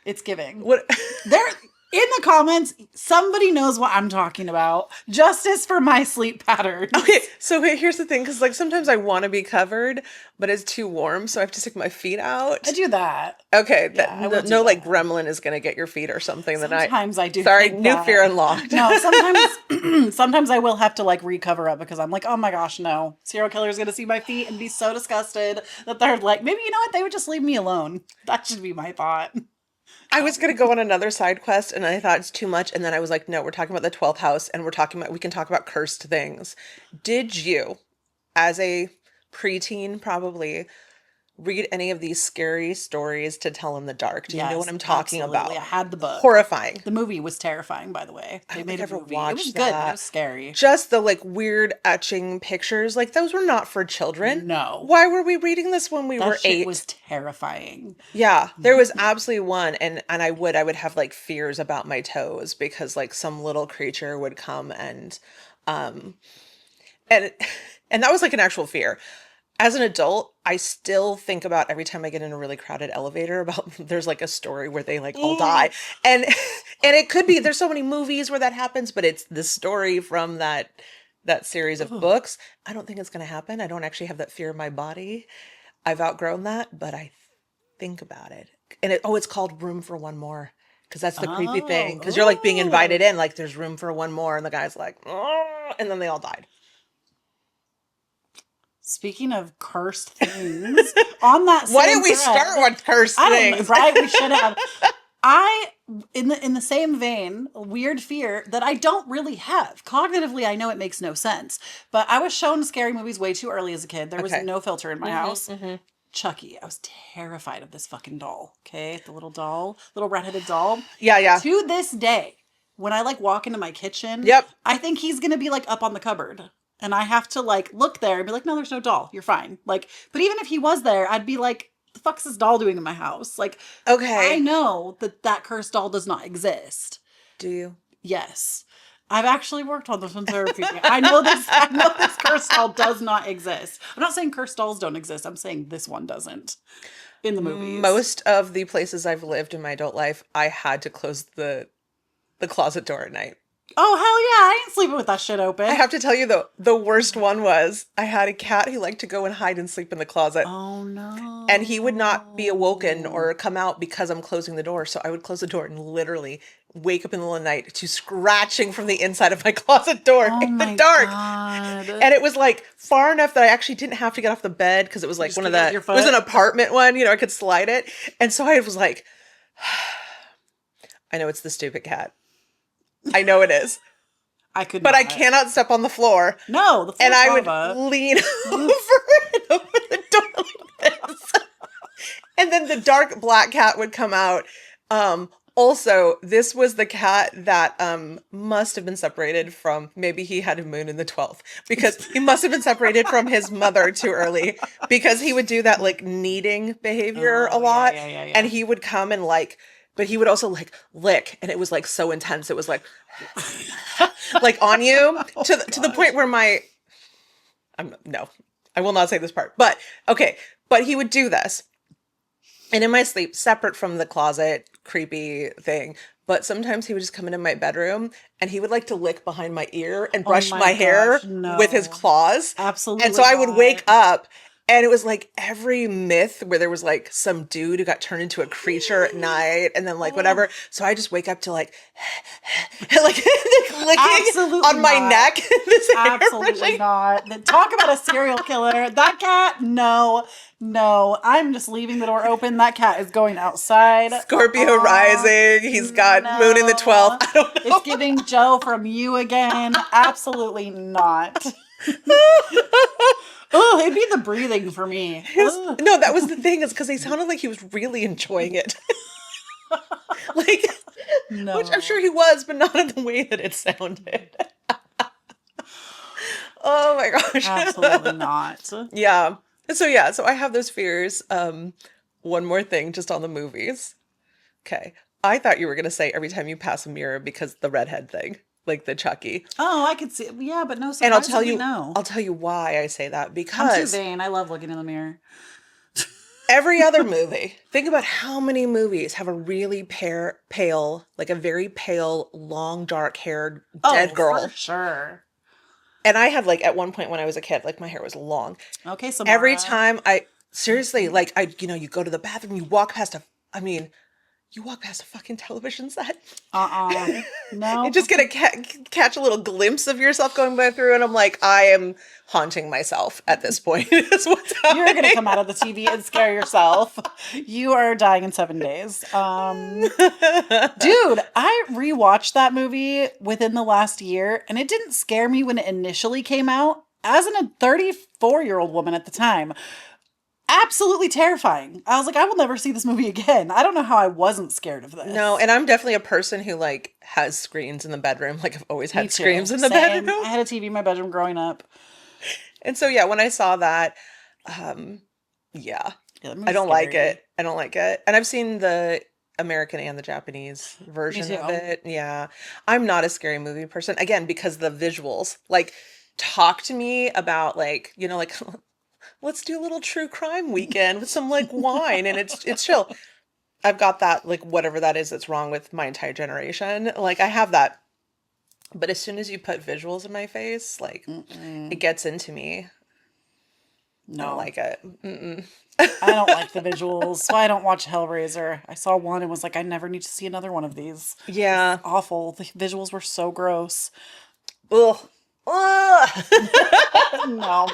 [SPEAKER 1] It's giving.
[SPEAKER 2] What?
[SPEAKER 1] There in the comments, somebody knows what I'm talking about. Justice for my sleep pattern.
[SPEAKER 2] Okay, so here's the thing, because like sometimes I want to be covered, but it's too warm, so I have to stick my feet out.
[SPEAKER 1] I do that.
[SPEAKER 2] Okay,
[SPEAKER 1] Yeah, I will do
[SPEAKER 2] no like
[SPEAKER 1] that.
[SPEAKER 2] gremlin is gonna get your feet or something. Then
[SPEAKER 1] Sometimes I do.
[SPEAKER 2] Sorry,
[SPEAKER 1] think
[SPEAKER 2] new
[SPEAKER 1] that.
[SPEAKER 2] fear unlocked.
[SPEAKER 1] No, sometimes sometimes I will have to like recover up because I'm like, oh my gosh, no. Serial killer is gonna see my feet and be so disgusted that they're like, maybe you know what, they would just leave me alone. That should be my thought.
[SPEAKER 2] I was gonna go on another side quest, and I thought it's too much, and then I was like, no, we're talking about the 12th house, and we can talk about cursed things. Did you, as a preteen, probably read any of these scary stories to tell in the dark? Do you know what
[SPEAKER 1] Yes,
[SPEAKER 2] I'm talking
[SPEAKER 1] absolutely.
[SPEAKER 2] about?
[SPEAKER 1] I had the book.
[SPEAKER 2] Horrifying.
[SPEAKER 1] The movie was terrifying, by the way.
[SPEAKER 2] I
[SPEAKER 1] They
[SPEAKER 2] don't
[SPEAKER 1] made
[SPEAKER 2] think I
[SPEAKER 1] a
[SPEAKER 2] ever
[SPEAKER 1] movie. It was
[SPEAKER 2] watched
[SPEAKER 1] good, but it
[SPEAKER 2] that.
[SPEAKER 1] was scary.
[SPEAKER 2] Just the like weird etching pictures, like those were not for children.
[SPEAKER 1] No.
[SPEAKER 2] Why were we reading this when we
[SPEAKER 1] That
[SPEAKER 2] were
[SPEAKER 1] shit
[SPEAKER 2] 8?
[SPEAKER 1] was terrifying.
[SPEAKER 2] Yeah, there was absolutely one, and I would have like fears about my toes because like some little creature would come um and and that was like an actual fear. As an adult, I still think about every time I get in a really crowded elevator about there's like a story where they like all die. And and it could be there's so many movies where that happens, but it's the story from that series of
[SPEAKER 1] Ugh.
[SPEAKER 2] books. I don't think it's going to happen. I don't actually have that fear in my body. I've outgrown that, but I think about it. And it's called Room for One More. Because that's the creepy thing. Because you're like being invited
[SPEAKER 1] Oh.
[SPEAKER 2] in, like there's room for one more, and the guy's like, "Oh," and then they all died.
[SPEAKER 1] Speaking of cursed things, on that
[SPEAKER 2] Why
[SPEAKER 1] same
[SPEAKER 2] didn't we
[SPEAKER 1] thread,
[SPEAKER 2] start with cursed
[SPEAKER 1] I don't know,
[SPEAKER 2] things?
[SPEAKER 1] right? We should have. I in the same vein, a weird fear that I don't really have. Cognitively, I know it makes no sense, but I was shown scary movies way too early as a kid. There was
[SPEAKER 2] Okay.
[SPEAKER 1] no filter in my house.
[SPEAKER 2] Mm-hmm.
[SPEAKER 1] Chucky, I was terrified of this fucking doll. Okay, the little doll, little redheaded doll.
[SPEAKER 2] Yeah, yeah.
[SPEAKER 1] To this day, when I like walk into my kitchen,
[SPEAKER 2] Yep.
[SPEAKER 1] I think he's gonna be like up on the cupboard. And I have to like look there and be like, no, there's no doll. You're fine. Like, but even if he was there, I'd be like, the fuck's this doll doing in my house? Like, I
[SPEAKER 2] Okay.
[SPEAKER 1] know that cursed doll does not exist.
[SPEAKER 2] Do you?
[SPEAKER 1] Yes. I've actually worked on this in therapy. I know this cursed doll does not exist. I'm not saying cursed dolls don't exist. I'm saying this one doesn't in the movies.
[SPEAKER 2] Most of the places I've lived in my adult life, I had to close the closet door at night.
[SPEAKER 1] Oh, hell yeah. I ain't sleeping with that shit open.
[SPEAKER 2] I have to tell you though, the worst one was I had a cat who liked to go and hide and sleep in the closet.
[SPEAKER 1] Oh no.
[SPEAKER 2] And he would not be awoken or come out because I'm closing the door. So I would close the door and literally wake up in the middle of the night to scratching from the inside of my closet door in the dark.
[SPEAKER 1] God.
[SPEAKER 2] And it was like far enough that I actually didn't have to get off the bed because it was like
[SPEAKER 1] Just
[SPEAKER 2] one of
[SPEAKER 1] kick out
[SPEAKER 2] the,
[SPEAKER 1] your
[SPEAKER 2] it was an
[SPEAKER 1] foot?
[SPEAKER 2] apartment one, I could slide it. And so I was like, I know it's the stupid cat. I know it is.
[SPEAKER 1] I could
[SPEAKER 2] But I
[SPEAKER 1] not.
[SPEAKER 2] cannot step on the floor.
[SPEAKER 1] No, the floor
[SPEAKER 2] And I would
[SPEAKER 1] lava.
[SPEAKER 2] lean over and open the door like this. And then the dark black cat would come out. Also, this was the cat that must have been separated from, maybe he had a moon in the 12th, because he must have been separated from his mother too early, because he would do that like kneading behavior a
[SPEAKER 1] Oh,
[SPEAKER 2] lot.
[SPEAKER 1] yeah.
[SPEAKER 2] And he would come and like, but he would also like lick, and it was like so intense. It was like, like on you to the point where no, I will not say this part, but okay. But he would do this. And in my sleep, separate from the closet, creepy thing. But sometimes he would just come into my bedroom and he would like to lick behind my ear and brush
[SPEAKER 1] my
[SPEAKER 2] my hair
[SPEAKER 1] gosh, no.
[SPEAKER 2] with his claws.
[SPEAKER 1] Absolutely
[SPEAKER 2] And so I would
[SPEAKER 1] not.
[SPEAKER 2] wake up And it was like every myth where there was like some dude who got turned into a creature at night and then like whatever. So I just wake up to like, like licking
[SPEAKER 1] Absolutely
[SPEAKER 2] on my
[SPEAKER 1] not.
[SPEAKER 2] neck. This hair
[SPEAKER 1] Absolutely
[SPEAKER 2] brushing.
[SPEAKER 1] not. Talk about a serial killer. That cat, no, no. I'm just leaving the door open. That cat is going outside.
[SPEAKER 2] Scorpio rising. He's got moon in the 12th.
[SPEAKER 1] No.
[SPEAKER 2] I don't know.
[SPEAKER 1] It's giving Joe from you again. Absolutely not. Oh, it'd be the breathing for me. Ugh.
[SPEAKER 2] No, that was the thing, is because he sounded like he was really enjoying it. Like,
[SPEAKER 1] No.
[SPEAKER 2] which I'm sure he was, but not in the way that it sounded. Oh my gosh.
[SPEAKER 1] Absolutely not.
[SPEAKER 2] Yeah. So I have those fears. One more thing just on the movies. Okay. I thought you were gonna say every time you pass a mirror because the redhead thing. Like the Chucky.
[SPEAKER 1] Oh, I could see. Yeah, but no.
[SPEAKER 2] And
[SPEAKER 1] No.
[SPEAKER 2] I'll tell you why I say that.
[SPEAKER 1] I'm too
[SPEAKER 2] Because
[SPEAKER 1] vain. I love looking in the mirror.
[SPEAKER 2] every other movie, think about how many movies have a really pale, like a very pale, long, dark haired dead girl.
[SPEAKER 1] For sure.
[SPEAKER 2] And I had like at one point when I was a kid, like my hair was long.
[SPEAKER 1] Okay, so
[SPEAKER 2] Every time seriously, like you go to the bathroom, you walk past you walk past a fucking television set.
[SPEAKER 1] No.
[SPEAKER 2] You're just gonna catch a little glimpse of yourself going by through, and I'm like, I am haunting myself at this point. Is what's happening.
[SPEAKER 1] You're gonna come out of the TV and scare yourself. You are dying in 7 days. Dude, I rewatched that movie within the last year, and it didn't scare me when it initially came out. As a 34-year-old woman at the time, absolutely terrifying. I was like, I will never see this movie again. I don't know how I wasn't scared of this.
[SPEAKER 2] No, and I'm definitely a person who like has screens in the bedroom. Like I've always had screens in the
[SPEAKER 1] Same.
[SPEAKER 2] bedroom.
[SPEAKER 1] I had a TV in my bedroom growing up.
[SPEAKER 2] And so yeah, when I saw that, yeah,
[SPEAKER 1] That
[SPEAKER 2] I don't like
[SPEAKER 1] scary.
[SPEAKER 2] it. I don't like it. And I've seen the American and the Japanese version
[SPEAKER 1] too.
[SPEAKER 2] of it. Yeah. I'm not a scary movie person. Again, because the visuals. Like, talk to me about like, like let's do a little true crime weekend with some like wine and it's chill. I've got that, like whatever that is that's wrong with my entire generation. Like I have that. But as soon as you put visuals in my face, like it gets into me.
[SPEAKER 1] No.
[SPEAKER 2] I don't like it.
[SPEAKER 1] I don't like the visuals, so I don't watch Hellraiser. I saw one and was like, I never need to see another one of these.
[SPEAKER 2] Yeah.
[SPEAKER 1] It's awful. The visuals were so gross.
[SPEAKER 2] Ugh. Ugh.
[SPEAKER 1] No.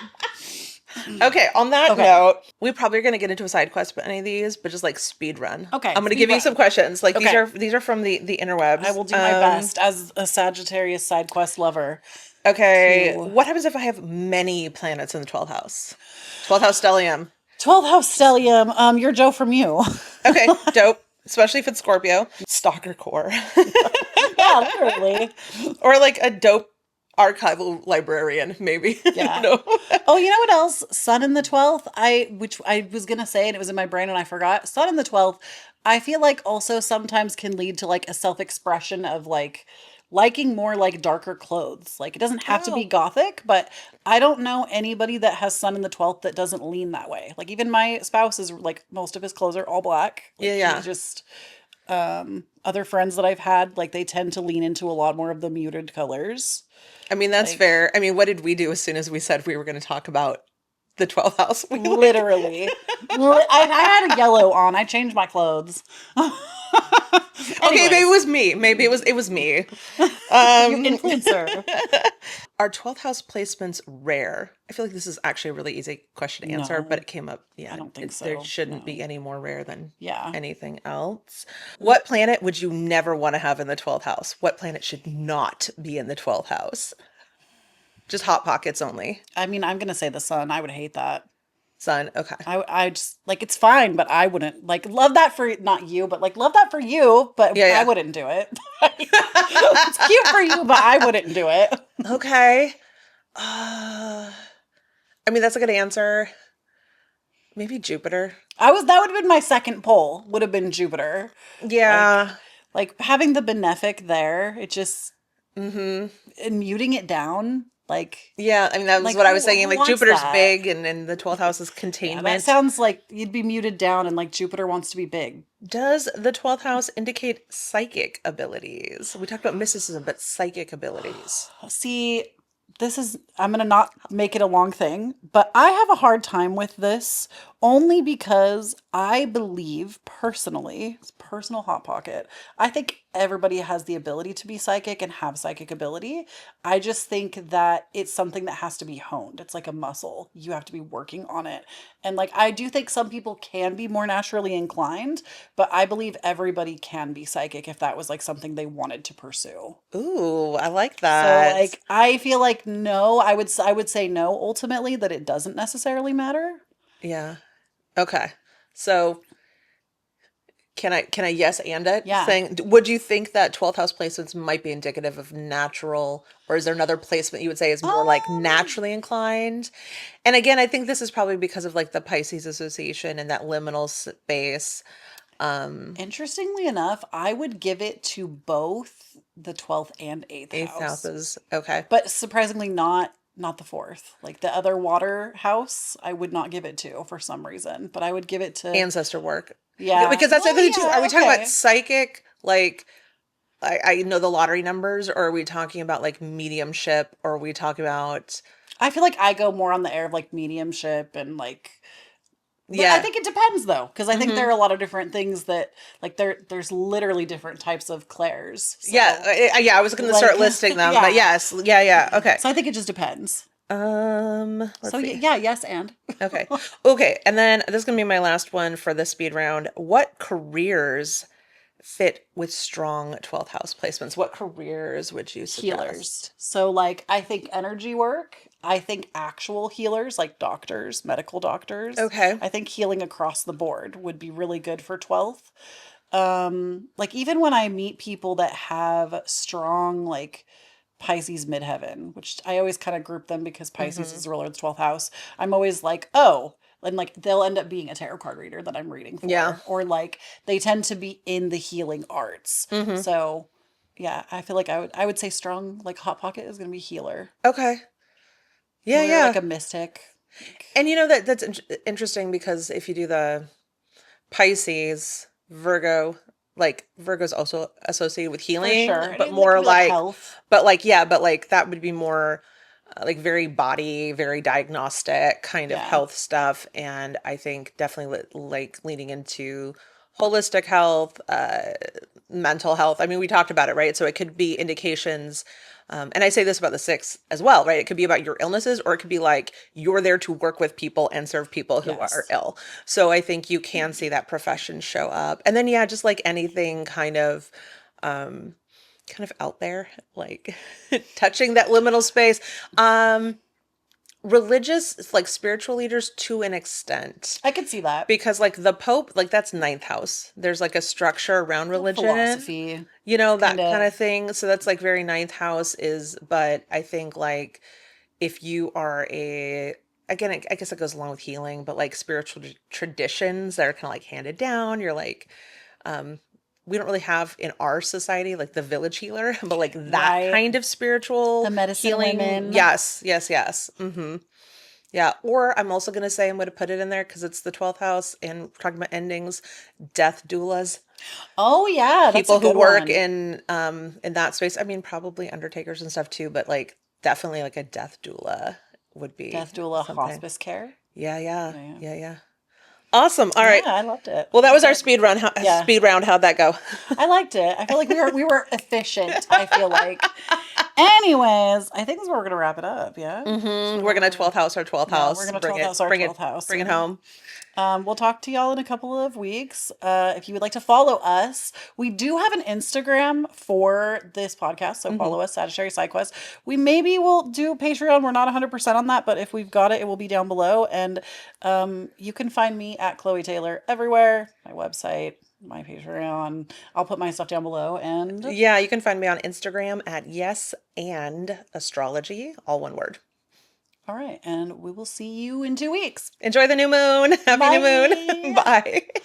[SPEAKER 2] Okay, on that note, we probably are going to get into a side quest with any of these, but just like speed run.
[SPEAKER 1] Okay,
[SPEAKER 2] I'm going to give you some questions. Like
[SPEAKER 1] Okay.
[SPEAKER 2] these are from the interwebs.
[SPEAKER 1] I will do my best as a Sagittarius side quest lover.
[SPEAKER 2] Okay.
[SPEAKER 1] to-
[SPEAKER 2] What happens if I have many planets in the 12th house? 12th house stellium.
[SPEAKER 1] 12th house stellium. You're Joe from you.
[SPEAKER 2] Okay, dope. Especially if it's Scorpio. Stalker core.
[SPEAKER 1] Yeah, literally.
[SPEAKER 2] Or like a dope archival librarian, maybe.
[SPEAKER 1] Yeah.
[SPEAKER 2] You know?
[SPEAKER 1] Oh, you know what else? Sun in the 12th. Which I was gonna say, and it was in my brain and I forgot. Sun in the 12th, I feel like also sometimes can lead to like a self-expression of like liking more like darker clothes. Like it doesn't have to be
[SPEAKER 2] Oh.
[SPEAKER 1] gothic, but I don't know anybody that has Sun in the 12th that doesn't lean that way. Like even my spouse is like most of his clothes are all black. Like,
[SPEAKER 2] Yeah.
[SPEAKER 1] he's just other friends that I've had, like they tend to lean into a lot more of the muted colors.
[SPEAKER 2] I mean, that's fair. I mean, what did we do as soon as we said we were going to talk about the 12th house? We like-
[SPEAKER 1] Literally. I had a yellow on. I changed my clothes.
[SPEAKER 2] Okay, maybe it was me. Maybe it was me.
[SPEAKER 1] You influencer.
[SPEAKER 2] Are 12th house placements rare? I feel like this is actually a really easy question to answer,
[SPEAKER 1] No.
[SPEAKER 2] but it came up. Yeah,
[SPEAKER 1] I don't think so.
[SPEAKER 2] There shouldn't be any more rare than
[SPEAKER 1] Yeah.
[SPEAKER 2] anything else. What planet would you never want to have in the 12th house? What planet should not be in the 12th house? Just hot pockets only.
[SPEAKER 1] I mean, I'm gonna say the sun. I would hate that.
[SPEAKER 2] Sun. Okay.
[SPEAKER 1] I just like it's fine, but I wouldn't like love that for not you, but like love that for you, but
[SPEAKER 2] Yeah.
[SPEAKER 1] I wouldn't do it. It's cute for you, but I wouldn't do it.
[SPEAKER 2] Okay. I mean, that's a good answer. Maybe Jupiter.
[SPEAKER 1] That would have been my second poll. Would have been Jupiter.
[SPEAKER 2] Yeah.
[SPEAKER 1] Like having the benefic there, it just and muting it down. Like
[SPEAKER 2] Yeah, I mean, that was
[SPEAKER 1] Like,
[SPEAKER 2] what I was
[SPEAKER 1] who
[SPEAKER 2] saying. Like,
[SPEAKER 1] wants
[SPEAKER 2] Jupiter's
[SPEAKER 1] that?
[SPEAKER 2] big, and the 12th house is
[SPEAKER 1] yeah,
[SPEAKER 2] containment.
[SPEAKER 1] that sounds like you'd be muted down, and like Jupiter wants to be big.
[SPEAKER 2] Does the 12th house indicate psychic abilities? We talked about mysticism, but psychic abilities.
[SPEAKER 1] See, I'm going to not make it a long thing, but I have a hard time with this only because I believe personally, it's personal hot pocket. I think everybody has the ability to be psychic and have psychic ability. I just think that it's something that has to be honed. It's like a muscle. You have to be working on it. And like I do think some people can be more naturally inclined, but I believe everybody can be psychic if that was like something they wanted to pursue.
[SPEAKER 2] Ooh, I like
[SPEAKER 1] So
[SPEAKER 2] that.
[SPEAKER 1] like I feel like no, I would say no ultimately that it doesn't necessarily matter.
[SPEAKER 2] Yeah. Okay. So can I yes and it?
[SPEAKER 1] Yeah.
[SPEAKER 2] Saying, would you think that 12th house placements might be indicative of natural, or is there another placement you would say is more like
[SPEAKER 1] Um
[SPEAKER 2] naturally inclined? And again, I think this is probably because of like the Pisces association and that liminal space. Um,
[SPEAKER 1] Interestingly enough, I would give it to both the 12th and 8th
[SPEAKER 2] eighth
[SPEAKER 1] house.
[SPEAKER 2] houses. Okay.
[SPEAKER 1] But surprisingly not the 4th. Like the other water house, I would not give it to for some reason, but I would give it to
[SPEAKER 2] Ancestor work.
[SPEAKER 1] yeah.
[SPEAKER 2] Because that's the
[SPEAKER 1] Well,
[SPEAKER 2] other thing too. Are
[SPEAKER 1] yeah,
[SPEAKER 2] we talking about
[SPEAKER 1] okay.
[SPEAKER 2] psychic, like I know the lottery numbers, or are we talking about like mediumship, or are we talking about
[SPEAKER 1] I feel like I go more on the air of like mediumship and like but I
[SPEAKER 2] yeah.
[SPEAKER 1] think it depends though, because I think there
[SPEAKER 2] Mm-hmm.
[SPEAKER 1] are a lot of different things that like there's literally different types of clairs.
[SPEAKER 2] Yeah,
[SPEAKER 1] So
[SPEAKER 2] yeah, I was going to
[SPEAKER 1] like
[SPEAKER 2] start listing them, but
[SPEAKER 1] yeah.
[SPEAKER 2] yes, yeah, yeah. Okay.
[SPEAKER 1] So I think it just depends. So
[SPEAKER 2] Let's see.
[SPEAKER 1] yeah, yes and.
[SPEAKER 2] Okay. Okay, and then this is going to be my last one for the speed round. What careers fit with strong 12th house placements? What careers would you
[SPEAKER 1] Healers.
[SPEAKER 2] suggest?
[SPEAKER 1] So like I think energy work, I think actual healers like doctors, medical doctors.
[SPEAKER 2] Okay.
[SPEAKER 1] I think healing across the board would be really good for 12th. Like even when I meet people that have strong like Pisces midheaven, which I always kind of group them because Pisces
[SPEAKER 2] Mm-hmm.
[SPEAKER 1] is the ruler of the 12th house. I'm always like, oh, and like they'll end up being a tarot card reader that I'm reading
[SPEAKER 2] Yeah.
[SPEAKER 1] for, or like they tend to be in the healing arts.
[SPEAKER 2] Mm-hmm.
[SPEAKER 1] So yeah, I feel like I would say strong like hot pocket is gonna be healer.
[SPEAKER 2] Okay. Yeah,
[SPEAKER 1] Healer like
[SPEAKER 2] yeah.
[SPEAKER 1] a mystic. Like,
[SPEAKER 2] And you know that's interesting because if you do the Pisces, Virgo, like Virgo's also associated with
[SPEAKER 1] for
[SPEAKER 2] healing,
[SPEAKER 1] sure. And
[SPEAKER 2] but
[SPEAKER 1] it could
[SPEAKER 2] more
[SPEAKER 1] be like
[SPEAKER 2] like,
[SPEAKER 1] health.
[SPEAKER 2] but like, yeah, but like that would be more like very body, very diagnostic kind of
[SPEAKER 1] Yeah.
[SPEAKER 2] health stuff. And I think definitely like leaning into holistic health, mental health. I mean, we talked about it, right? So it could be indications. And I say this about the six as well, right? It could be about your illnesses, or it could be like you're there to work with people and serve people who are
[SPEAKER 1] Yes.
[SPEAKER 2] ill. So I think you can see that profession show up. And then, yeah, just like anything kind of out there, like touching that liminal space. Religious, like spiritual leaders to an extent,
[SPEAKER 1] I could see that.
[SPEAKER 2] because like the Pope, like that's ninth house. There's like a structure around religion,
[SPEAKER 1] Philosophy, kind
[SPEAKER 2] that kind
[SPEAKER 1] of.
[SPEAKER 2] of thing. So that's like very ninth house is, but I think like if you are again, I guess it goes along with healing, but like spiritual traditions that are kind of like handed down, you're like, um, we don't really have in our society like the village healer, but like that
[SPEAKER 1] Right.
[SPEAKER 2] kind of
[SPEAKER 1] The
[SPEAKER 2] spiritual
[SPEAKER 1] medicine
[SPEAKER 2] healing.
[SPEAKER 1] women.
[SPEAKER 2] Yes, yes, yes. Yeah. Or I'm also going to say, I'm going to put it in there because it's the 12th house and we're talking about endings, death doulas,
[SPEAKER 1] Oh yeah, that's a
[SPEAKER 2] people who
[SPEAKER 1] good
[SPEAKER 2] work
[SPEAKER 1] one.
[SPEAKER 2] in that space. I mean, probably undertakers and stuff too, but like definitely like a death doula would be
[SPEAKER 1] Death doula,
[SPEAKER 2] something.
[SPEAKER 1] hospice care.
[SPEAKER 2] Yeah, yeah.
[SPEAKER 1] Yeah, yeah.
[SPEAKER 2] Yeah, yeah. Awesome. All
[SPEAKER 1] Yeah,
[SPEAKER 2] right.
[SPEAKER 1] I loved it.
[SPEAKER 2] Well, that
[SPEAKER 1] I
[SPEAKER 2] was
[SPEAKER 1] feel
[SPEAKER 2] our
[SPEAKER 1] like
[SPEAKER 2] speed round.
[SPEAKER 1] yeah,
[SPEAKER 2] Speed round. How'd that go?
[SPEAKER 1] I liked it. I feel like we were efficient, I feel like. Anyways, I think this is where we're gonna wrap it up, yeah? Should we
[SPEAKER 2] We're
[SPEAKER 1] wrap
[SPEAKER 2] gonna
[SPEAKER 1] it up?
[SPEAKER 2] 12th house or 12th
[SPEAKER 1] Yeah, we're
[SPEAKER 2] house.
[SPEAKER 1] gonna
[SPEAKER 2] Bring
[SPEAKER 1] 12th
[SPEAKER 2] it,
[SPEAKER 1] house our
[SPEAKER 2] bring it,
[SPEAKER 1] 12th house.
[SPEAKER 2] bring it
[SPEAKER 1] And
[SPEAKER 2] home.
[SPEAKER 1] we'll talk to y'all in a couple of weeks. If you would like to follow us, we do have an Instagram for this podcast. So
[SPEAKER 2] Hmm.
[SPEAKER 1] follow us, Sagittarius Sidequests. We maybe will do Patreon. We're not 100% on that, but if we've got it, it will be down below. And you can find me at Kloee Taylor everywhere. My website, my Patreon. I'll put my stuff down below. And
[SPEAKER 2] Yeah, you can find me on Instagram at yes and astrology, all one word.
[SPEAKER 1] all right. And we will see you in 2 weeks.
[SPEAKER 2] Enjoy the new moon. Happy new moon.
[SPEAKER 1] Bye.
[SPEAKER 2] Bye.